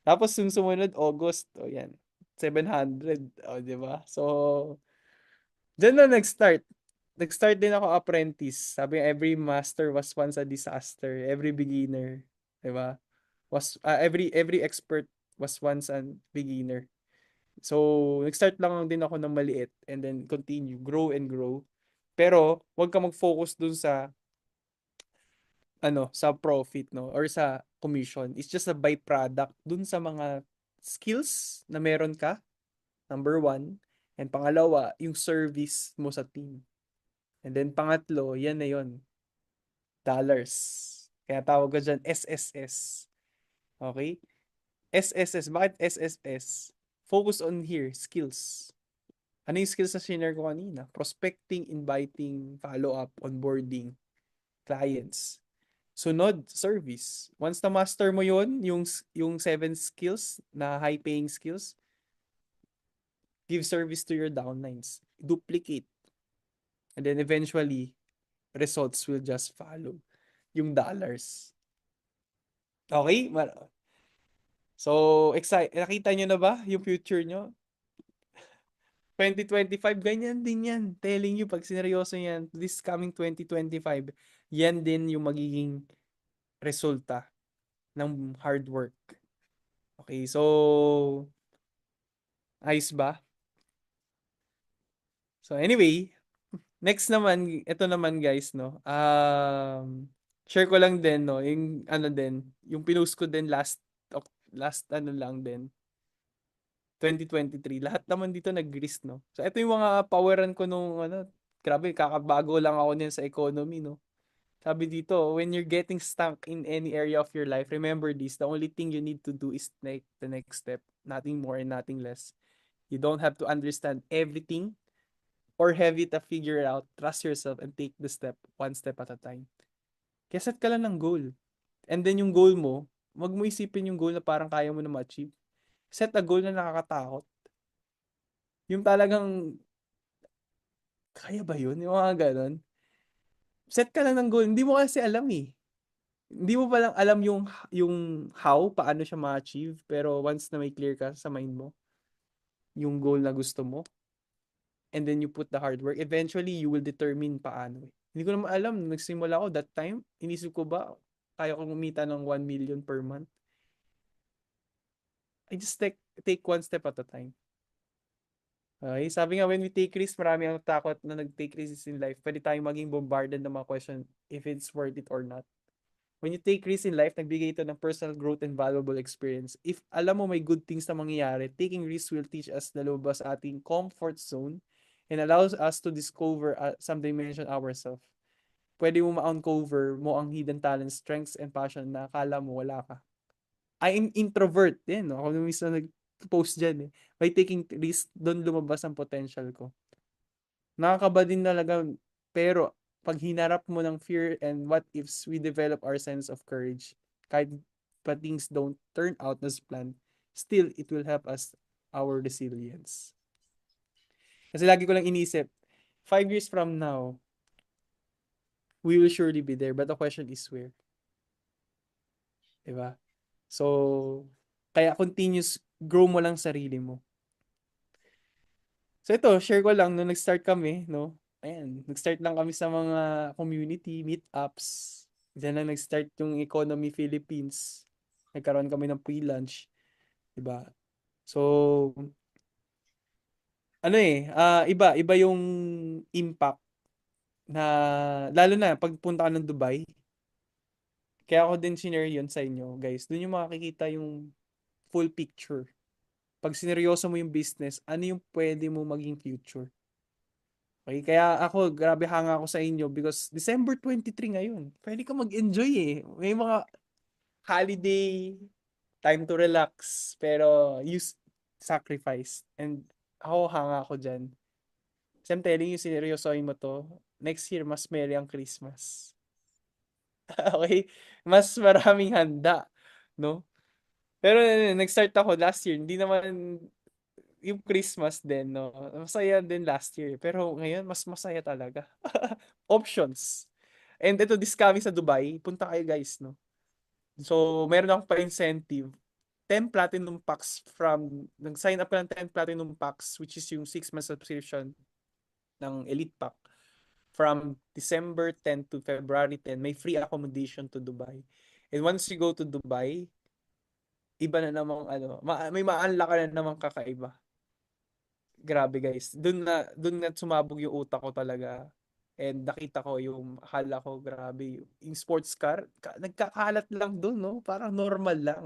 Tapos yung sumunod, August, yan. 700, di ba? So, dyan na nag-start. Nag-start din ako apprentice. Sabi every master was once a disaster. Every beginner, di ba? Every expert was once a beginner. So, nag-start lang din ako ng maliit and then continue, grow and grow. Pero, wag ka mag-focus dun sa sa profit, no, or sa commission. It's just a byproduct dun sa mga skills na meron ka, number one. And pangalawa, yung service mo sa team. And then pangatlo, yan na yun, dollars. Kaya tawag ko dyan SSS. Okay? SSS. Bakit SSS? Focus on here, skills. Ano yung skills na sinare ko kanina? Prospecting, inviting, follow-up, onboarding, clients. Sunod, service. Once na master mo yun, yung 7 skills na high-paying skills, give service to your downlines. Duplicate. And then eventually, results will just follow. Yung dollars. Okay? So, nakita nyo na ba yung future nyo? 2025, ganyan din yan. Telling you, pag sineryoso yan, this coming 2025, yan din yung magiging resulta ng hard work. Okay, so, ayos ba? So, anyway, next naman, ito naman guys, no, share ko lang din, no, yung, din, yung pinost ko din last lang din. 2023. Lahat naman dito nag-risk, no? So, ito yung mga poweran ko nung, ano, grabe, kakabago lang ako niyan sa economy, no? Sabi dito, when you're getting stuck in any area of your life, remember this, the only thing you need to do is take the next step. Nothing more and nothing less. You don't have to understand everything or have it to figure it out. Trust yourself and take the step, one step at a time. Kaya set ka lang ng goal. And then yung goal mo, wag mo isipin yung goal na parang kaya mo na ma-achieve. Set a goal na nakakatakot. Yung talagang, kaya ba yun? Yung mga ganon. Set ka lang ng goal. Hindi mo kasi alam eh. Hindi mo palang alam yung how, paano siya ma-achieve. Pero once na may clear ka sa mind mo, yung goal na gusto mo, and then you put the hard work, eventually you will determine paano eh. Hindi ko naman alam, nagsimula ako that time, inisip ko ba, kaya kong umita ng 1 million per month. I just take one step at a time. Okay? Sabi nga, when we take risks, marami ang takot na nag-take risks in life. Pwede tayong maging bombarded ng mga question if it's worth it or not. When you take risks in life, nagbigay ito ng personal growth and valuable experience. If alam mo may good things na mangyayari, taking risks will teach us na lumabas sa ating comfort zone and allows us to discover some dimension ourselves. Pwede mo ma-uncover mo ang hidden talents, strengths, and passion na akala mo wala ka. I am introvert din. No? Ako mismo nag-post dyan eh. By taking risk, doon lumabas ang potential ko. Nakakaba din talaga, pero pag hinarap mo ng fear and what ifs, we develop our sense of courage. Kahit pa things don't turn out as planned, still, it will help us our resilience. Kasi lagi ko lang inisip, 5 years from now, we will surely be there. But the question is where? Diba? So, kaya continuous grow mo lang sarili mo. So ito, share ko lang, nung nag-start kami, no? Ayan, nag-start lang kami sa mga community meetups. Diyan lang nag-start yung Economy Philippines. Nagkaroon kami ng pre-lunch, 'di ba? So, ano iba yung impact na lalo na pagpunta ka ng Dubai. Kaya ako din sinare yun sa inyo, guys. Doon yung makikita yung full picture. Pag sineryoso mo yung business, ano yung pwede mo maging future? Okay, kaya ako, grabe hanga ako sa inyo because December 23 ngayon. Pwede ka mag-enjoy eh. May mga holiday, time to relax, pero use sacrifice. And ako hanga ako dyan. So I'm telling you, sineryosohin mo to. Next year, mas merry ang Christmas. Okay? Mas maraming handa. No? Pero nag-start ako last year. Hindi naman yung Christmas din, no? Masaya din last year. Pero ngayon, mas masaya talaga. Options. And ito, this coming sa Dubai, punta kayo guys, no? So, meron akong pa-incentive. 10 platinum packs nag-sign up ka ng 10 platinum packs, which is yung 6 month subscription ng Elite Pack. From December 10 to February 10, may free accommodation to Dubai. And once you go to Dubai, iba na namang may ma-unlock ka na namang kakaiba. Grabe guys. Doon na sumabog yung utak ko talaga. And nakita ko yung hala ko, grabe. Yung sports car, nagkakalat lang doon, no? Parang normal lang.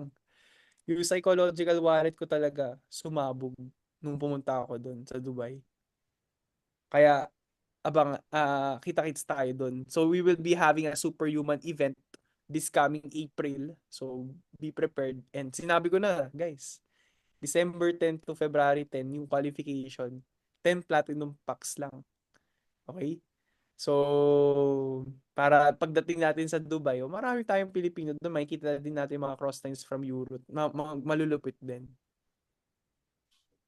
Yung psychological wallet ko talaga sumabog nung pumunta ako doon sa Dubai. Kaya kita-kits tayo doon. So we will be having a superhuman event this coming April. So be prepared. And sinabi ko na, guys, December 10 to February 10, yung qualification, 10 platinum packs lang. Okay? So, para pagdating natin sa Dubai, marami tayong Pilipino doon, makikita din natin mga cross lines from Europe, mga malulupit din.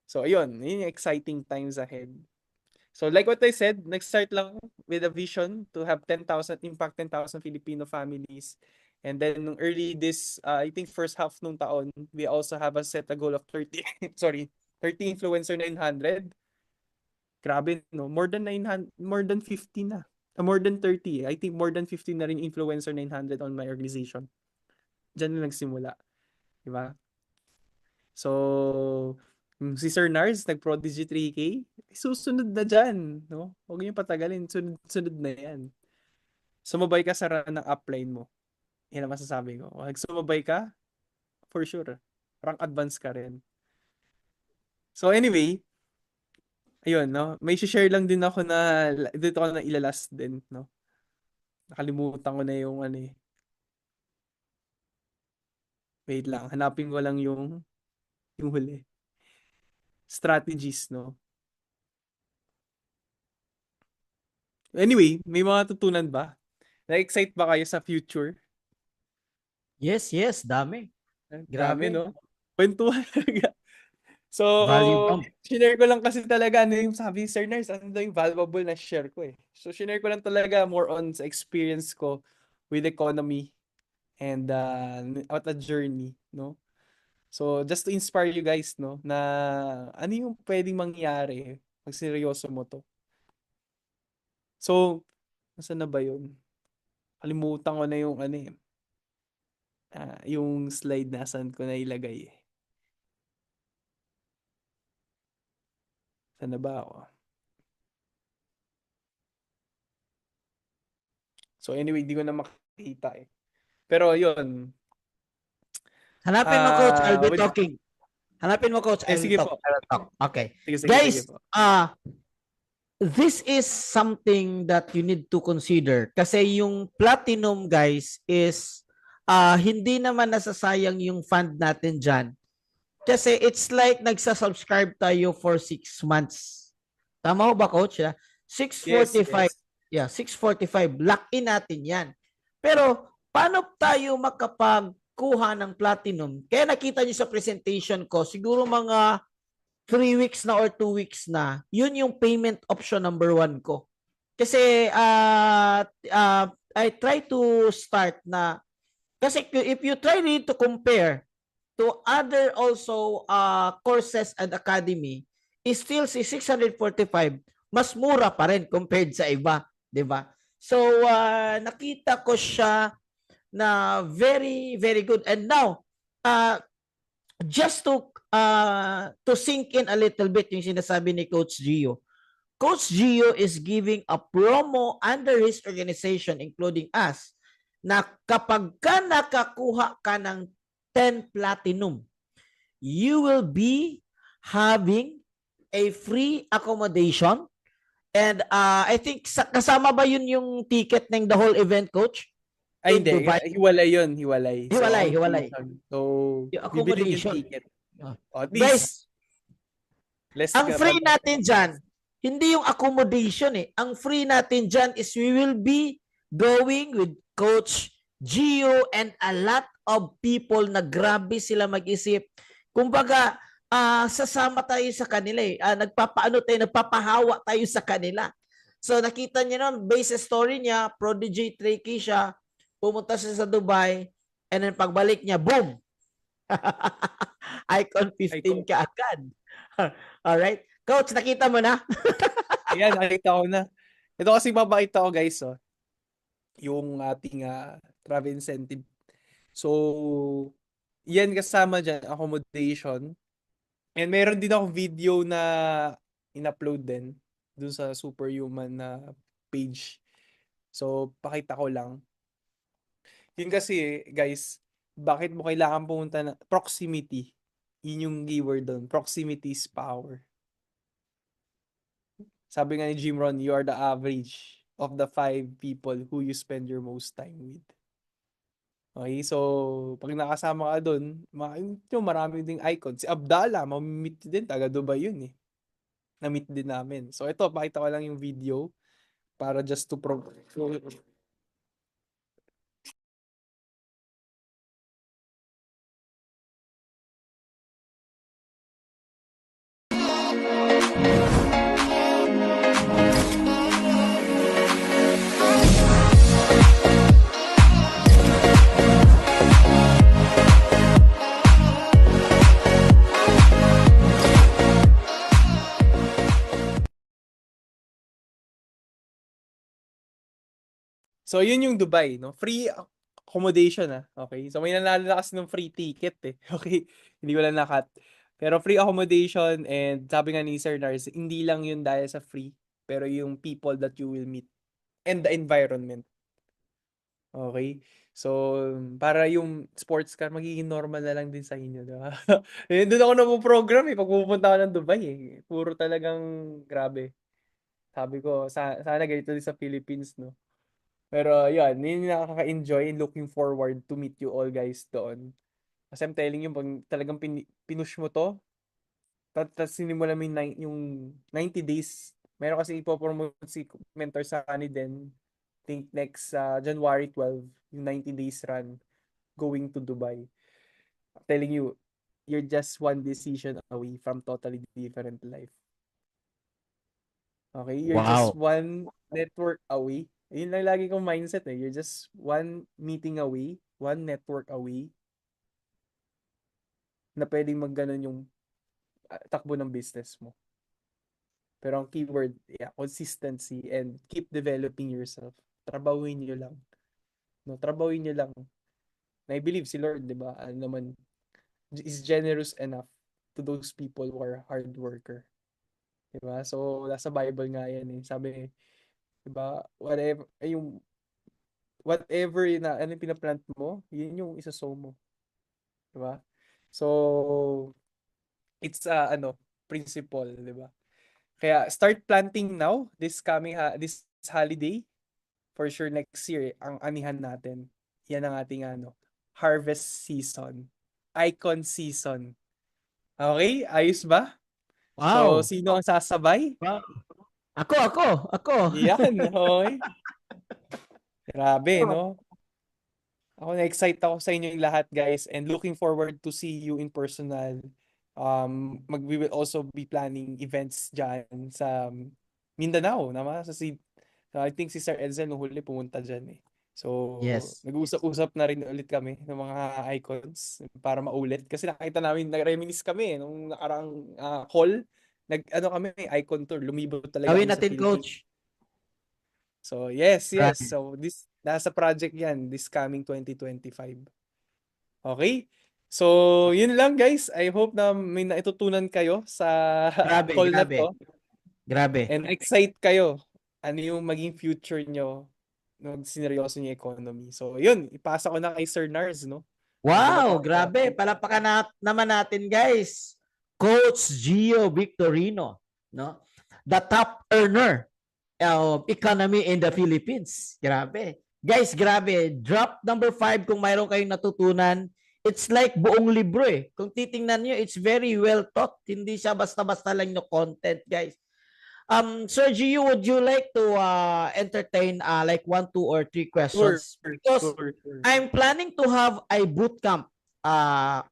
So, ayun, yun yung exciting times ahead. So, like what I said, nag-start lang with a vision to have 10,000, impact 10,000 Filipino families. And then, nung early this, I think first half nung taon, we also have a goal of 30, sorry, 30 influencer 900. Grabe, no? More than 900, more than 50 na. More than 30. I think more than 50 na rin influencer 900 on my organization. Diyan na nagsimula. Diba? So, si Sir Nars, nag-Prodigy 3K, susunod na dyan. No? Huwag niyo patagalin. Sunod na yan. Sumabay ka sa run ng upline mo. Yan ang masasabi ko. Pag sumabay ka, for sure, rank advance ka rin. So anyway, ayun, no? May share lang din ako na dito ko na ilalas din, no? Nakalimutan ko na yung ano eh. Wait lang, hanapin ko lang yung huli. Strategies, no? Anyway, may mga tutunan ba? Na-excite ba kayo sa future? Yes, yes, dami. Dami, Grabe. no? Kwentuhan talaga. So, Value bomb. shinare ko lang kasi talaga ano yung sabi ni Sir Nars, ano daw yung valuable na share ko eh. So, shinare ko lang talaga more on sa experience ko with economy and what a journey, no? So, just to inspire you guys, no, na ano yung pwedeng mangyari pag seryoso mo to. So, nasaan na ba yun? Kalimutan ko na yung ano eh, yung slide na saan ko na ilagay eh. Saan na ba ako? So anyway, di ko na makita eh. Pero yun, Hanapin mo, coach. I'll be with, talking. Hanapin mo, coach. I will sige talk. po. I will talk. Okay. Sige Guys, po. this is something that you need to consider kasi yung platinum, guys, is hindi naman nasasayang yung fund natin dyan. Kasi it's like nagsa-subscribe tayo for 6 months. Tama ho ba, coach? Yeah? Yes, 645. yes. Yeah, 645. Lock in natin yan. Pero paano tayo makapagkuha ng platinum? Kaya nakita niyo sa presentation ko, siguro mga 3 weeks na or 2 weeks na, yun yung payment option number 1 ko. Kasi I try to start na, kasi if you try really to compare to other also courses and academy, is still si 645 mas mura pa rin compared sa iba, 'di ba? So nakita ko siya na very very good, and now just to sink in a little bit yung sinasabi ni Coach Gio. Coach Gio is giving a promo under his organization, including us, na kapag ka nakakuha ka ng 10 platinum, you will be having a free accommodation. And I think kasama ba yun yung ticket ng the whole event, coach? Ay, In hindi. Dubai? Hiwalay yun, hiwalay. So, Hiwalay. accommodation. So, Yung bibili yung accommodation. ticket. At Guys, least, less ang ka free natin dyan, hindi yung accommodation eh. Ang free natin dyan is we will be going with Coach Gio and a lot of people na grabe sila mag-isip. Kumbaga, sasama tayo sa kanila eh. Nagpapahawa tayo sa kanila. So nakita niyo noon, base story niya, Prodigy Tricky siya, pumunta siya sa Dubai, and then pagbalik niya, boom! Icon 15 ka agad. Alright? Coach, nakita mo na? Ayan, nakita ko na. Ito kasi mabakita ko guys, oh, yung ating travel incentive. So, yan kasama dyan, accommodation. And meron din akong video na in-upload din dun sa Superhuman na page. So, pakita ko lang. Yun kasi, guys, bakit mo kailangan pumunta na proximity? Yun yung keyword doon. Proximity is power. Sabi nga ni Jim Rohn, you are the average of the 5 people who you spend your most time with. Okay, so pag nakasama ka doon, marami ding icon. Si Abdallah, mamimit din, taga Dubai yun eh. Na-meet din namin. So ito, pakita ko lang yung video para just to prove. So, yun yung Dubai, no? Free accommodation, Okay? So, may nanalo na kasi ng free ticket, eh. Okay? Hindi ko lang nakat. Pero free accommodation and sabi nga ni Sir Nars, hindi lang yun dahil sa free, pero yung people that you will meet and the environment. Okay? So, para yung sports car magiging normal na lang din sa inyo, di ba? Eh, doon ako napo-program eh, pag pupunta ako ng Dubai eh. Puro talagang grabe. Sabi ko, sana ganito din sa Philippines, no? Pero yun, yun yung nakaka-enjoy and looking forward to meet you all guys doon. Kasi I'm telling you, pag talagang pinush mo to, tapos sinimulan mo yung 90 days, meron kasi ipopromote si Mentor Sunny din, think next January 12, yung 90 days run going to Dubai. I'm telling you, you're just one decision away from totally different life. Okay? You're just Wow. one network away. Yun lang lagi kong mindset eh. You're just one meeting away, one network away na pwedeng magganon yung takbo ng business mo. Pero ang keyword, yeah, consistency and keep developing yourself. Trabahuin nyo lang. No, trabahuin nyo lang. Na I believe si Lord, di ba, ano naman, is generous enough to those people who are hard worker. Di ba? So, nasa Bible nga yan eh. Sabi, di ba, whatever na ano yung pinaplant mo, yun yung isasow mo. Di ba? So, it's principle, di ba? Kaya start planting now, this holiday. For sure next year, ang anihan natin. Yan ang ating harvest season. Icon season. Okay? Ayos ba? So, Wow. sino ang sasabay? Wow. Ako. Yan, okay. Grabe, no? Ako na-excite ako sa inyo yung lahat, guys, and looking forward to see you in personal. We will also be planning events dyan sa Mindanao, naman I think si Sir Edsel nung huli pumunta dyan eh. So, Yes. nag-usap-usap na rin ulit kami ng mga icons para maulit. Kasi nakita namin, nag-reminisce kami nung nakarang call. Kami, icon tour. Lumibot talaga Gawin kami sa natin, Philippines. coach. So, yes. Right. So, nasa project yan, this coming 2025. Okay? So, yun lang guys. I hope na may naitutunan kayo sa Grabe, call na grabe. to. Grabe. And excite kayo. Ano yung maging future nyo nung sineryoso yung economy. So, yun. Ipasa ko na kay Sir Nars, no? Medyo Wow, matapos. grabe. Palapakan naman natin, guys. Coach Gio Victorino, no? The top earner of economy in the Philippines. Grabe. Guys, grabe. Drop number 5 kung mayroon kayong natutunan. It's like buong libro eh. Kung titingnan nyo, it's very well taught. Hindi siya basta-basta lang yung content, guys. Sir Gio, would you like to entertain like 1, 2, or 3 Sure, questions? Because sure, sure. I'm planning to have a boot camp,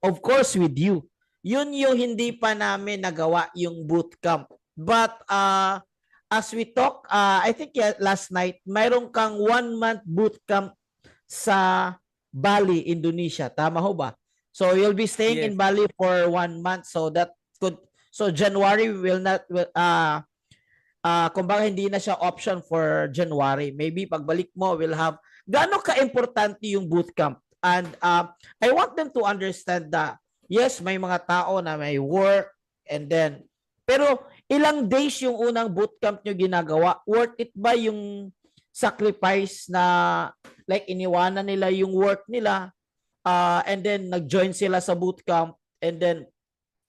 of course, with you. Yun yung hindi pa namin nagawa yung boot camp. But as we talk, I think last night, mayroon kang 1-month boot camp sa Bali, Indonesia. Tama ho ba? So you'll be staying in Yes. Bali for 1 month. So that could, so January will not, kumbaga hindi na siya option for January. Maybe pagbalik mo, we'll have, gaano ka-importante yung bootcamp? And I want them to understand that, yes, may mga tao na may work, and then, pero ilang days yung unang bootcamp nyo ginagawa? Worth it ba yung sacrifice na, like, iniwanan nila yung work nila, and then nag-join sila sa bootcamp, and then,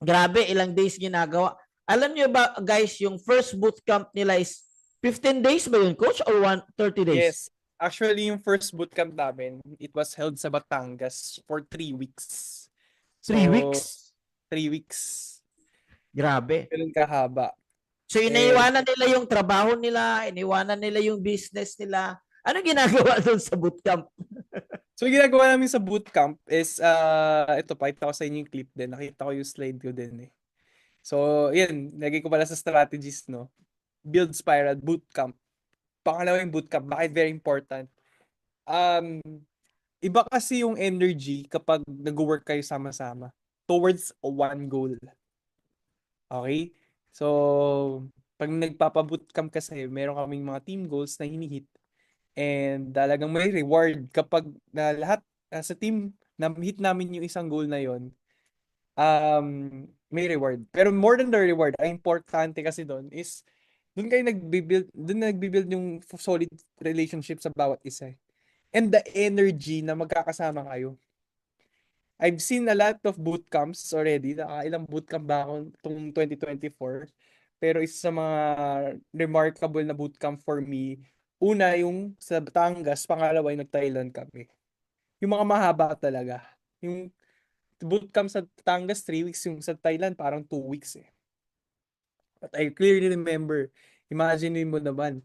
grabe, ilang days ginagawa? Alam niyo ba, guys, yung first bootcamp nila is 15 days ba yun, coach? Or 30 days? Yes. Actually, yung first bootcamp namin, it was held sa Batangas for 3 weeks. 3 So, weeks? 3 weeks. Grabe. Ganun kahaba. So, iniiwanan nila yung trabaho nila, iniwanan nila yung business nila. Ano ginagawa doon sa bootcamp? So, yung ginagawa namin sa bootcamp is, ito, pakita ko sa inyo yung clip din. Nakita ko yung slide ko din eh. So, yan, lagay ko pala sa strategies, no? Build Spiral Bootcamp. Pangalawa yung bootcamp. Bakit very important? Iba kasi yung energy kapag nag-work kayo sama-sama towards one goal. Okay? So, pag nagpapa-bootcamp kasi, meron kaming mga team goals na hinihit. And talagang may reward kapag na lahat sa team na hit namin yung isang goal na yon, may reward. Pero more than the reward, ang importante kasi doon is doon nagbi-build yung solid relationship sa bawat isa. and the energy na magkakasama kayo. I've seen a lot of boot camps already. Nakailang bootcamp ba ako itong 2024. Pero isa sa mga remarkable na bootcamp for me, una yung sa Batangas, pangalawa yung nag-Thailand kami. Yung mga mahaba talaga. Yung bootcamp sa Batangas, 3 weeks. Yung sa Thailand, parang 2 weeks eh. But I clearly remember, imagine mo naman,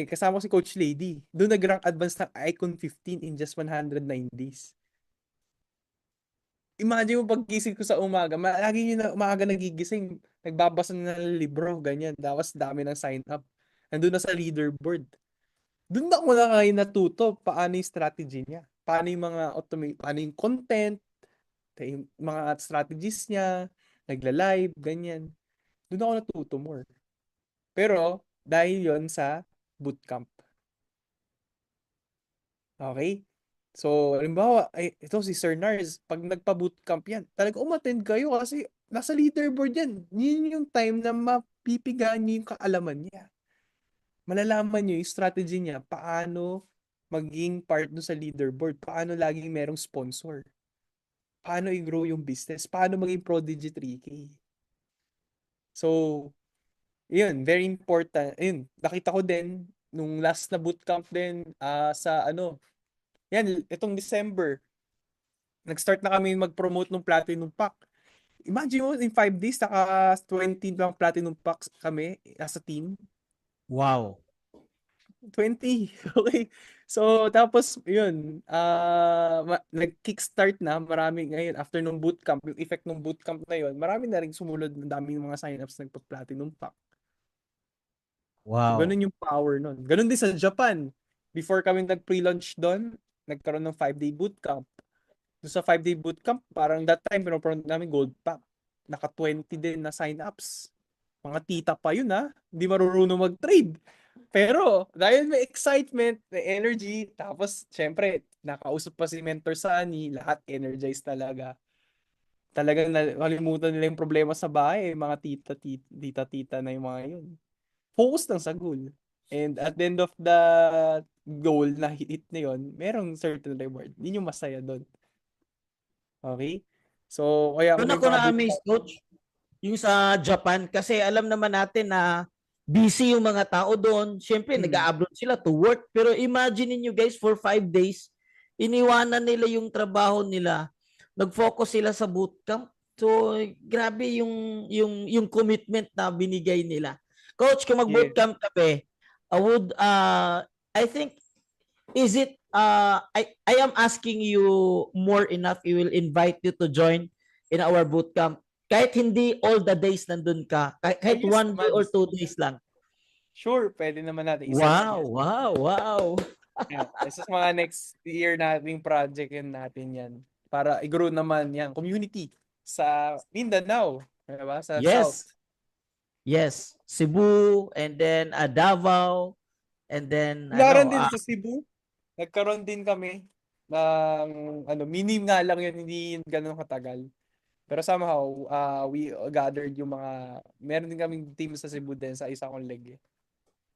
kasama ko si Coach Lady. Doon nag-rank advance ng Icon 15 in just 109 days. Imagine mo paggising ko sa umaga, lagi yun na umaga nagigising, nagbabasa na ng libro, ganyan. Tapos dami ng sign up. Nandun na sa leaderboard. Doon ako na kayo natuto paano yung strategy niya. Paano yung mga paano yung content, yung mga strategies niya, nagla-live, ganyan. Doon ako natuto more. Pero, dahil yon sa bootcamp. Okay? So, halimbawa, ito si Sir Nars, pag nagpa-bootcamp yan, talaga umattend kayo kasi nasa leaderboard yan. Yun yung time na mapipigaan niyo yung kaalaman niya. Malalaman niyo yung strategy niya, paano maging part do sa leaderboard, paano laging merong sponsor, paano i-grow yung business, paano maging Prodigy 3K. So, yun, very important. Ayun, nakita ko din, nung last na bootcamp din, sa yan, itong December, nag-start na kami mag-promote ng Platinum Pack. Imagine mo, in 5 days, naka 20 lang Platinum Packs kami as a team. Wow. 20. Okay. So, tapos, yun, nag-kickstart na, marami ngayon, after nung bootcamp, yung effect ng bootcamp na yun, marami na rin sumunod, ng daming mga sign-ups nagpa-Platinum Pack. So, Wow. ganun yung power nun. Ganun din sa Japan. Before kami nag-pre-launch doon, nagkaroon ng 5-day bootcamp. Doon sa 5-day bootcamp, parang that time, pinopromote namin gold pack. Naka 20 din na sign-ups. Mga tita pa yun ha. Hindi marunong mag-trade. Pero, dahil may excitement, may energy, tapos, syempre, nakausap pa si Mentor Sunny, lahat energized talaga. Talagang nalimutan nila yung problema sa bahay, mga tita-tita na yung mga yun. Focus lang sa goal. And at the end of the goal na hit na yun, merong certain reward. Yun yung masaya doon. Okay? So, kaya kung Doon may ako mga na-amaze, bootcamp, coach, yung sa Japan kasi alam naman natin na busy yung mga tao doon. Siyempre, mm, nag-a-abroad sila to work. Pero imagine niyo guys, for 5 days, iniwanan nila yung trabaho nila. Nag-focus sila sa bootcamp. So, grabe yung commitment na binigay nila. Coach, kung yeah. mag-bootcamp kami, I think, is it, I am asking you more enough, you will invite you to join in our bootcamp. Kahit hindi all the days nandun ka, kahit Ayos 1 day naman. or 2 days lang. Sure, pwede naman natin iset Wow, yan. wow, wow. Yeah. Isa sa mga next year nating project yan natin yan. Para i-grow naman yan. Community sa Mindanao. Diba? Sa South. Yes, yes. Cebu, and then Davao, and then Ilaran din sa Cebu. Nagkaroon din kami ng minim nga lang yun, hindi yun ganun katagal. Pero somehow, we gathered yung meron din kaming team sa Cebu din sa isa kong leg eh.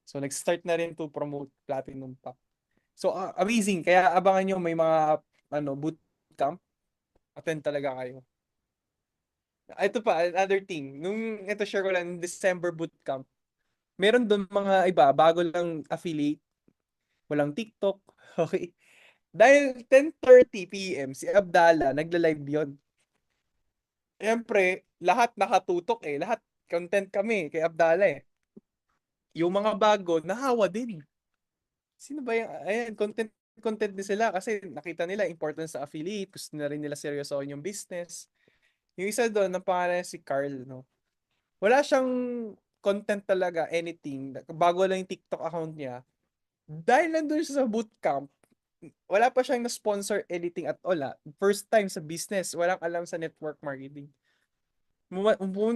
So, nag-start na rin to promote Platinum Pack. So, amazing. Kaya abangan nyo may mga bootcamp. Attend talaga kayo. Ito pa, another thing. Ito share ko lang, December bootcamp. Meron doon mga iba, bago lang affiliate. Walang TikTok. Okay. Dahil 10:30 PM, si Abdallah, nagla-live yon. Siyempre, lahat nakatutok eh. Lahat content kami kay Abdallah eh. Yung mga bago, nahawa din. Sino ba yung, ayan, content din sila kasi nakita nila importance sa affiliate, gusto na rin nila seryosohin yung business. Yung isa doon, ang pangalan si Carl, no? Wala siyang content talaga, anything. Bago lang yung TikTok account niya. Dahil nandun siya sa bootcamp, wala pa siyang na-sponsor anything at all. First time sa business, walang alam sa network marketing.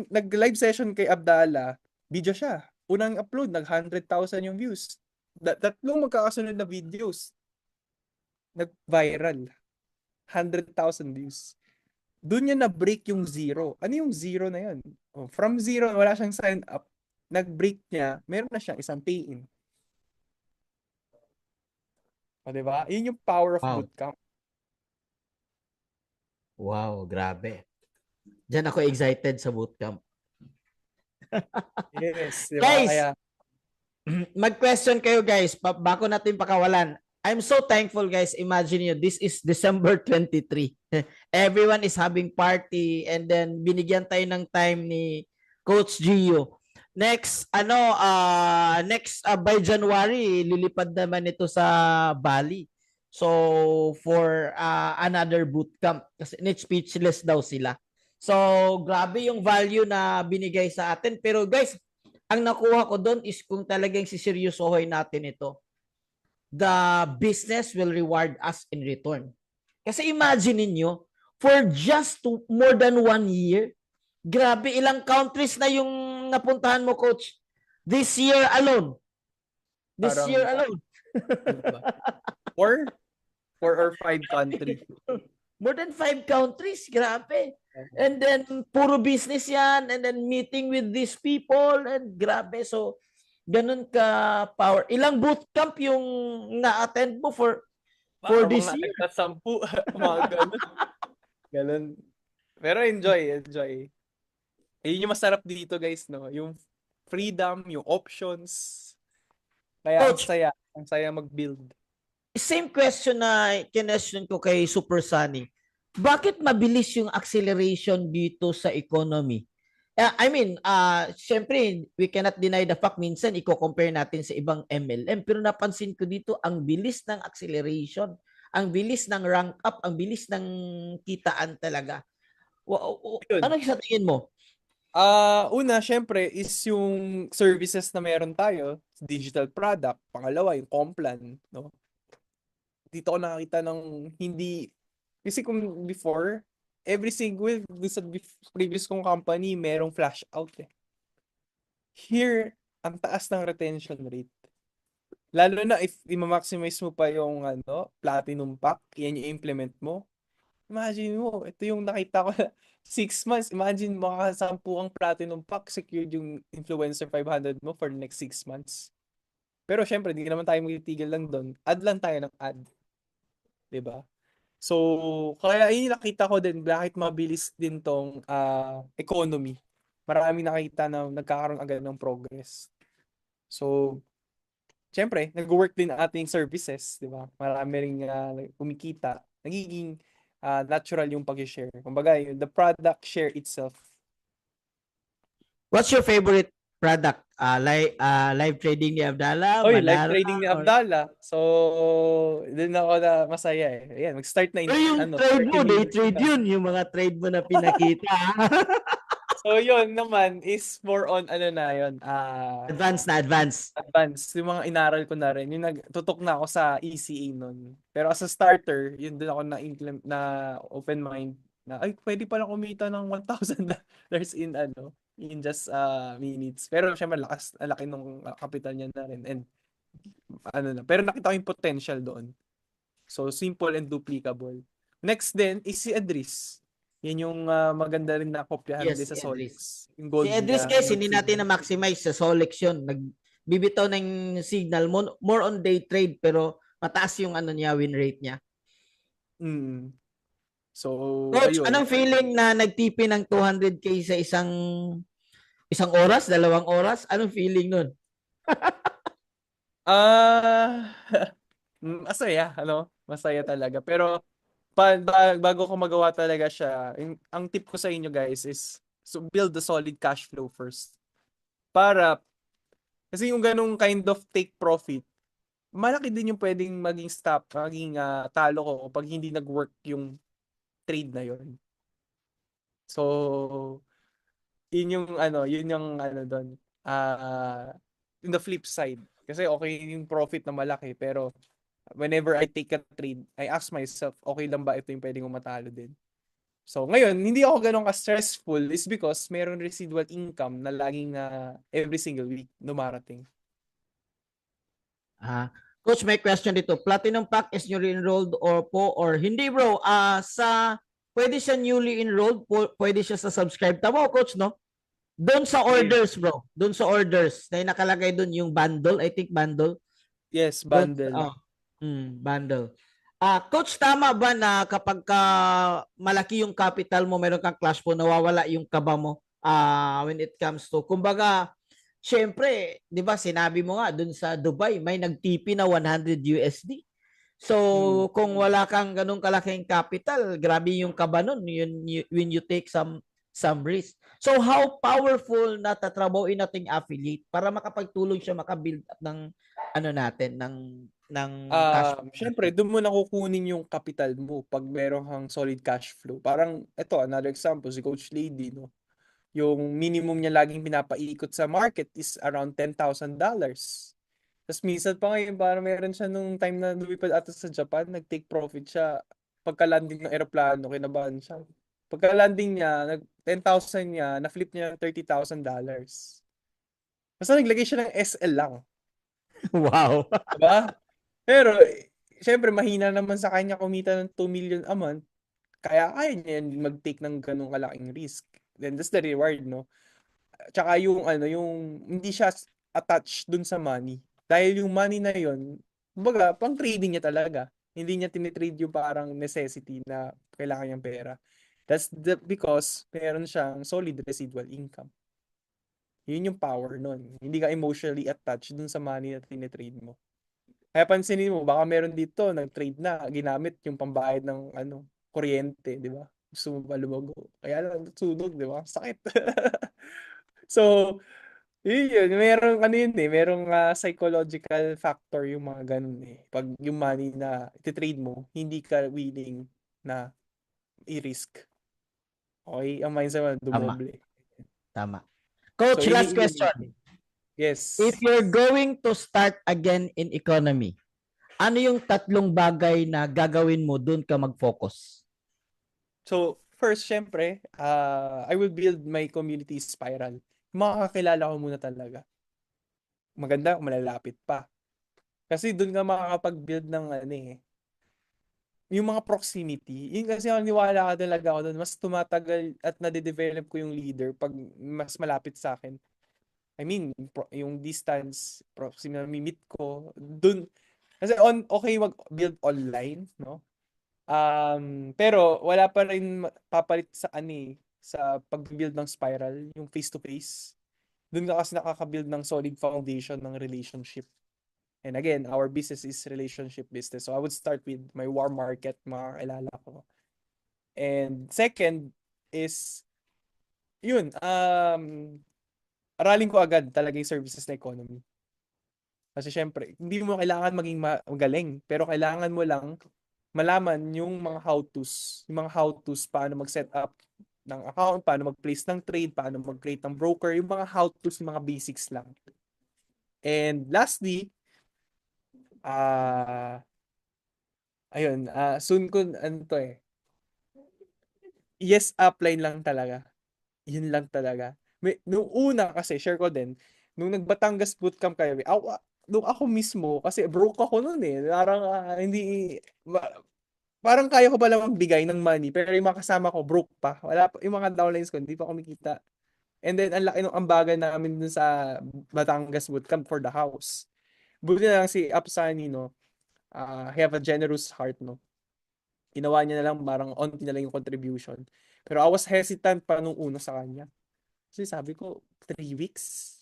Nag-live session kay Abdallah, video siya. Unang upload, nag-100,000 yung views. Tatlong magkakasunod na videos, nag-viral. 100,000 views. Doon niya na-break yung zero. Ano yung zero na yun? From zero, wala siyang sign up. Nag-break niya, meron na siyang isang pay-in. O, di ba? Yun yung power of Wow. bootcamp. Wow, grabe. Diyan ako excited sa bootcamp. Yes, di ba? Guys, Kaya, mag-question kayo guys, bago natin pakawalan. I'm so thankful guys. Imagine you, this is December 23. Everyone is having party and then binigyan tayo ng time ni Coach Gio. Next by January lilipad naman ito sa Bali. So for another boot camp kasi net speechless daw sila. So grabe yung value na binigay sa atin, pero guys, ang nakuha ko doon is kung talagang siseryosohin natin ito, the business will reward us in return. Kasi imagine niyo, for just more than 1 year, grabe, ilang countries na yung napuntahan mo, Coach? This year alone. This parang, year alone. ano ba? Four or five countries. More than 5 countries. Grabe. And then, puro business yan. And then, meeting with these people. And grabe. So, ganun ka power. Ilang bootcamp yung na-attend mo for this Mga year? nagtasampu, mga ganun. Ganun. Pero enjoy. Yun yung masarap dito guys, no? Yung freedom, yung options. Kaya Coach, ang saya mag-build. same question na kinestyon ko kay Super Sunny. Bakit mabilis yung acceleration dito sa economy? I mean, syempre, we cannot deny the fact minsan i-compare natin sa ibang MLM, pero napansin ko dito ang bilis ng acceleration, ang bilis ng rank up, ang bilis ng kitaan talaga. Yun. Ano sa tingin mo? Una, syempre, is yung services na meron tayo, digital product. Pangalawa, yung Complan, no? Dito ko nakakita ng hindi, kasi kung before, every single, sa previous kong company, merong flash out eh. Here, ang taas ng retention rate. Lalo na if i-maximize mo pa yung platinum pack, yan yung implement mo. Imagine mo, ito yung nakita ko na 6 months. Imagine makasampu ang platinum pack, secured yung influencer 500 mo for the next 6 months. Pero syempre, hindi naman tayo magtitigil lang doon. Add lang tayo ng add. 'Di ba? So, kaya yun nakita ko din bakit mabilis din tong economy. Marami nakita na nagkakaroon agad ng progress. So, syempre, nag-work din ang ating services, 'di ba? Marami ring kumikita. Nagiging natural yung pag-share. Kumbaga, the product share itself. What's your favorite product? Live trading ni Abdallah, Oy, live Manara, trading ni or Abdallah. So, din ako na masaya eh. Ayan, mag-start na pero yung trade 30 mo, day minutes trade na. yun, yung mga trade mo na pinakita. So, yun naman is more on yun, Advance na advance. advance. Yung mga inaral ko na rin. Yung nagtutok na ako sa ECA nun. Pero as a starter, yun din ako na open mind na, ay, pwede palang kumita ng $1,000 in just minutes. Pero syempre, laki nung capital niya na rin. And pero nakita ko yung potential doon. So, simple and duplicable. Next din is si Edris. Yan yung maganda rin na kopyahan din Yes, sa si Edris. Solix. Yung Si gold Edris niya, guys, gold hindi natin signal. na-maximize sa Solex yun. Nagbibitaw ng signal, more on day trade, pero mataas yung niya, win rate niya. Mm. So, Coach, ayun. anong feeling na nagtipi ng 200K sa isang oras, 2 oras? Anong feeling nun? Masaya, masaya talaga. Pero bago ko magawa talaga siya, ang tip ko sa inyo guys is build the solid cash flow first. Kasi yung ganong kind of take profit, malaki din yung pwedeng maging talo ko kapag hindi nag-work yung trade na yon. So, yun yung doon. In the flip side, kasi okay yung profit na malaki, pero whenever I take a trade, I ask myself, okay lang ba ito yung pwedeng matalo din? So, ngayon, hindi ako ganun ka-stressful is because meron residual income na laging every single week dumarating. Coach, may question dito. Platinum Pack is newly enrolled or hindi bro? Pwede siya newly enrolled, pwede siya sa subscribe. Tama Coach, no? Doon sa orders bro. Doon sa orders. Na nakalagay doon yung bundle. I think bundle. Yes, Doon, bundle. Bundle. Coach, tama ba na kapag malaki yung capital mo, meron kang cash flow, nawawala yung kaba mo when it comes to, kumbaga, syempre, di ba, sinabi mo nga, dun sa Dubai, may nag-TP na 100 USD. So, Mm. kung wala kang ganung kalaking capital, grabe yung kaba nun when you take some risk. So, how powerful na tatrabahoin nating affiliate para makapagtulong siya makabuild up ng ano natin ng cash flow Syempre, natin. doon mo na kukunin yung capital mo pag meron kang solid cash flow. Parang, ito, another example, si Coach Lady, no? Yung minimum niya laging pinapaikot sa market is around $10,000. Tapos minsan pa ngayon, parang meron siya nung time na lumipad ata sa Japan, nag-take profit siya. Pagka-landing ng eroplano, kinabahan siya. Pagka-landing niya, 10,000 niya, na-flip niya ng $30,000. Basta naglagay siya ng SL lang. Wow. Diba? Pero, syempre, mahina naman sa kanya kumita ng 2 million a month. Kaya niya yan mag-take ng ganung kalaking risk. Then, that's the reward, no? Tsaka yung, yung, hindi siya attached dun sa money. Dahil yung money na yon, kumbaga, pang trading niya talaga. Hindi niya tinitrade yung parang necessity na kailangan niyang pera. Because meron siyang solid residual income. Yun yung power nun. Hindi ka emotionally attached dun sa money na tinitrade mo. Kaya pansinin mo, baka meron dito, nag-trade na, ginamit yung pambayad ng kuryente, di ba? Gusto mo pa lumago. Kaya lang, sunog, di ba? Sakit. So, yun. Merong yun eh, merong psychological factor yung mga ganun eh. Pag yung money na ititrade mo, hindi ka willing na i-risk. Okay? Ang mindset mo, Tama. dumoble. Tama. So, Coach, last ini-eliminate mo. question. If Yes. you're going to start again in economy, ano yung tatlong bagay na gagawin mo doon ka mag-focus? So, first, syempre, I will build my community spiral. Makakakilala ko muna talaga. Maganda kung malalapit pa. Kasi doon ka makakapag-build ng yung mga proximity. Yun kasi ang niwala ka talaga ako doon. Mas tumatagal at nade-develop ko yung leader pag mas malapit sa akin. I mean, yung distance, proximity na meet ko, doon. Kasi okay mag-build online, no? Pero wala pa rin papalit sa sa pag-build ng spiral, yung face-to-face. Doon ka kasi nakaka-build ng solid foundation ng relationship. And again, our business is relationship business. So I would start with my warm market, mga kakilala ko. And second is, yun, aralin ko agad talaga yung services na economy. Kasi syempre, hindi mo kailangan maging magaling, pero kailangan mo lang malaman yung mga how-tos. Yung mga how-tos, paano mag-set up ng account, paano mag-place ng trade, paano mag-create ng broker, yung mga how-tos, yung mga basics lang. And lastly, ayun, soon ko, yes, upline lang talaga. Yun lang talaga. Nung una kasi, share ko din, nung nag-Batangas bootcamp kayo, nung ako mismo, kasi broke ako noon eh. Parang hindi, parang kaya ko pala magbigay ng money, pero yung mga kasama ko, broke pa. Wala pa, yung mga downlines ko, hindi pa kumikita. And then, ang laki ng ambagan namin dun sa Batangas bootcamp for the house. Buti na lang si Apsani, no, have a generous heart, no. Ginawa niya na lang, parang onti na lang yung contribution. Pero I was hesitant pa nung una sa kanya. Kasi sabi ko, 3 weeks?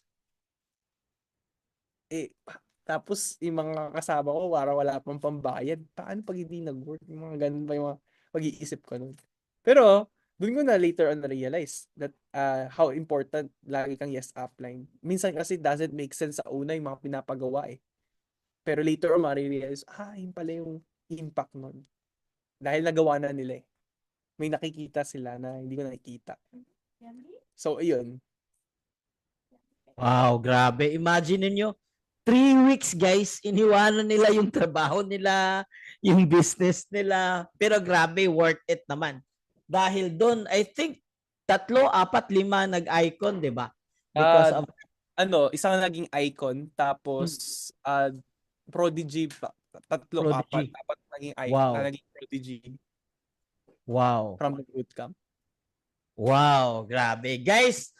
Tapos yung mga kasama ko, parang wala pang pambayad. Paano pag hindi nag-work? Yung mga ganun pa yung mga pag-iisip ko nun. Pero, dun ko na later on na-realize that how important lagi kang yes upline. Minsan kasi doesn't make sense sa una yung mga pinapagawa eh. Pero later on, ma-realize, yun pala yung impact nun. Dahil nagawa na nila eh. May nakikita sila na hindi ko nakikita. So, ayun. Wow, grabe. Imagine niyo 3 weeks, guys, iniwanan nila yung trabaho nila, yung business nila. Pero grabe, worth it naman. Dahil doon, I think, 3, 4, 5 nag-icon, di ba? Because Uh, of isang naging icon, tapos prodigy pa. Tatlo, apat. Prodigy. Apat naging icon, Wow. naging prodigy Wow. from the bootcamp. Wow, grabe. Guys,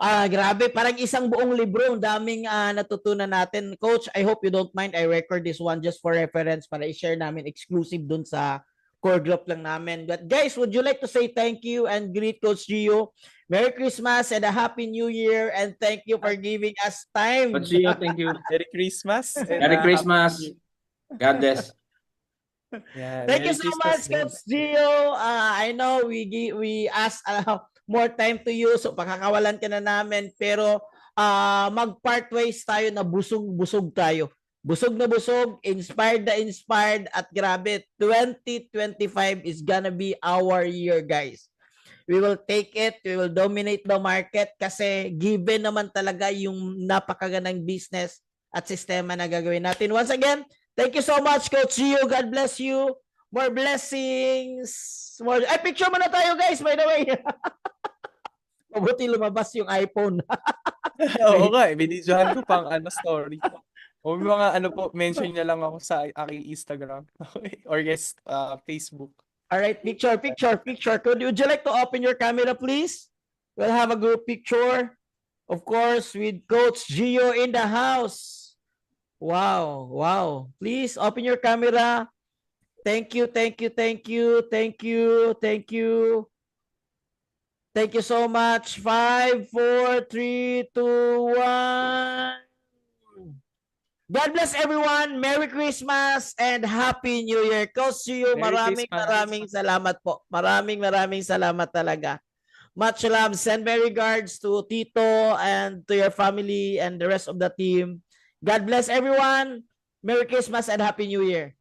Grabe, parang isang buong libro, ang daming natutunan natin. Coach, I hope you don't mind I record this one just for reference para i-share namin exclusive dun sa core group lang namin. But guys, would you like to say thank you and greet Coach Gio? Merry Christmas and a Happy New Year, and thank you for giving us time. Coach Gio, thank you. Merry Christmas and Merry Happy Christmas. New Year. God bless. Yeah, Thank you Merry so Christmas much, din. Coach Gio. I know we ask more time to you, so pakakawalan ka na namin. Pero mag-part ways tayo na busog-busog tayo. Busog na busog, inspired na inspired, at grabe, 2025 is gonna be our year, guys. We will take it, we will dominate the market kasi given naman talaga yung napakagandang business at sistema na gagawin natin. Once again, thank you so much, Coach Gio. God bless you. More blessings. Picture mo na tayo, guys, by the way. Mabuti lumabas yung iPhone. Oo nga, binidyohan ko pang story. O may mga po, mention niya lang ako sa aking Instagram. Or yes, Facebook. All right, picture. Would you like to open your camera, please? We'll have a group picture. Of course, with Coach Gio in the house. Wow. Please open your camera. Thank you. Thank you so much. 5, 4, 3, 2, 1. God bless everyone. Merry Christmas and Happy New Year. Coach Gio, Merry Christmas. maraming salamat po. Maraming salamat talaga. Much love. Send my regards to Tito and to your family and the rest of the team. God bless everyone. Merry Christmas and Happy New Year.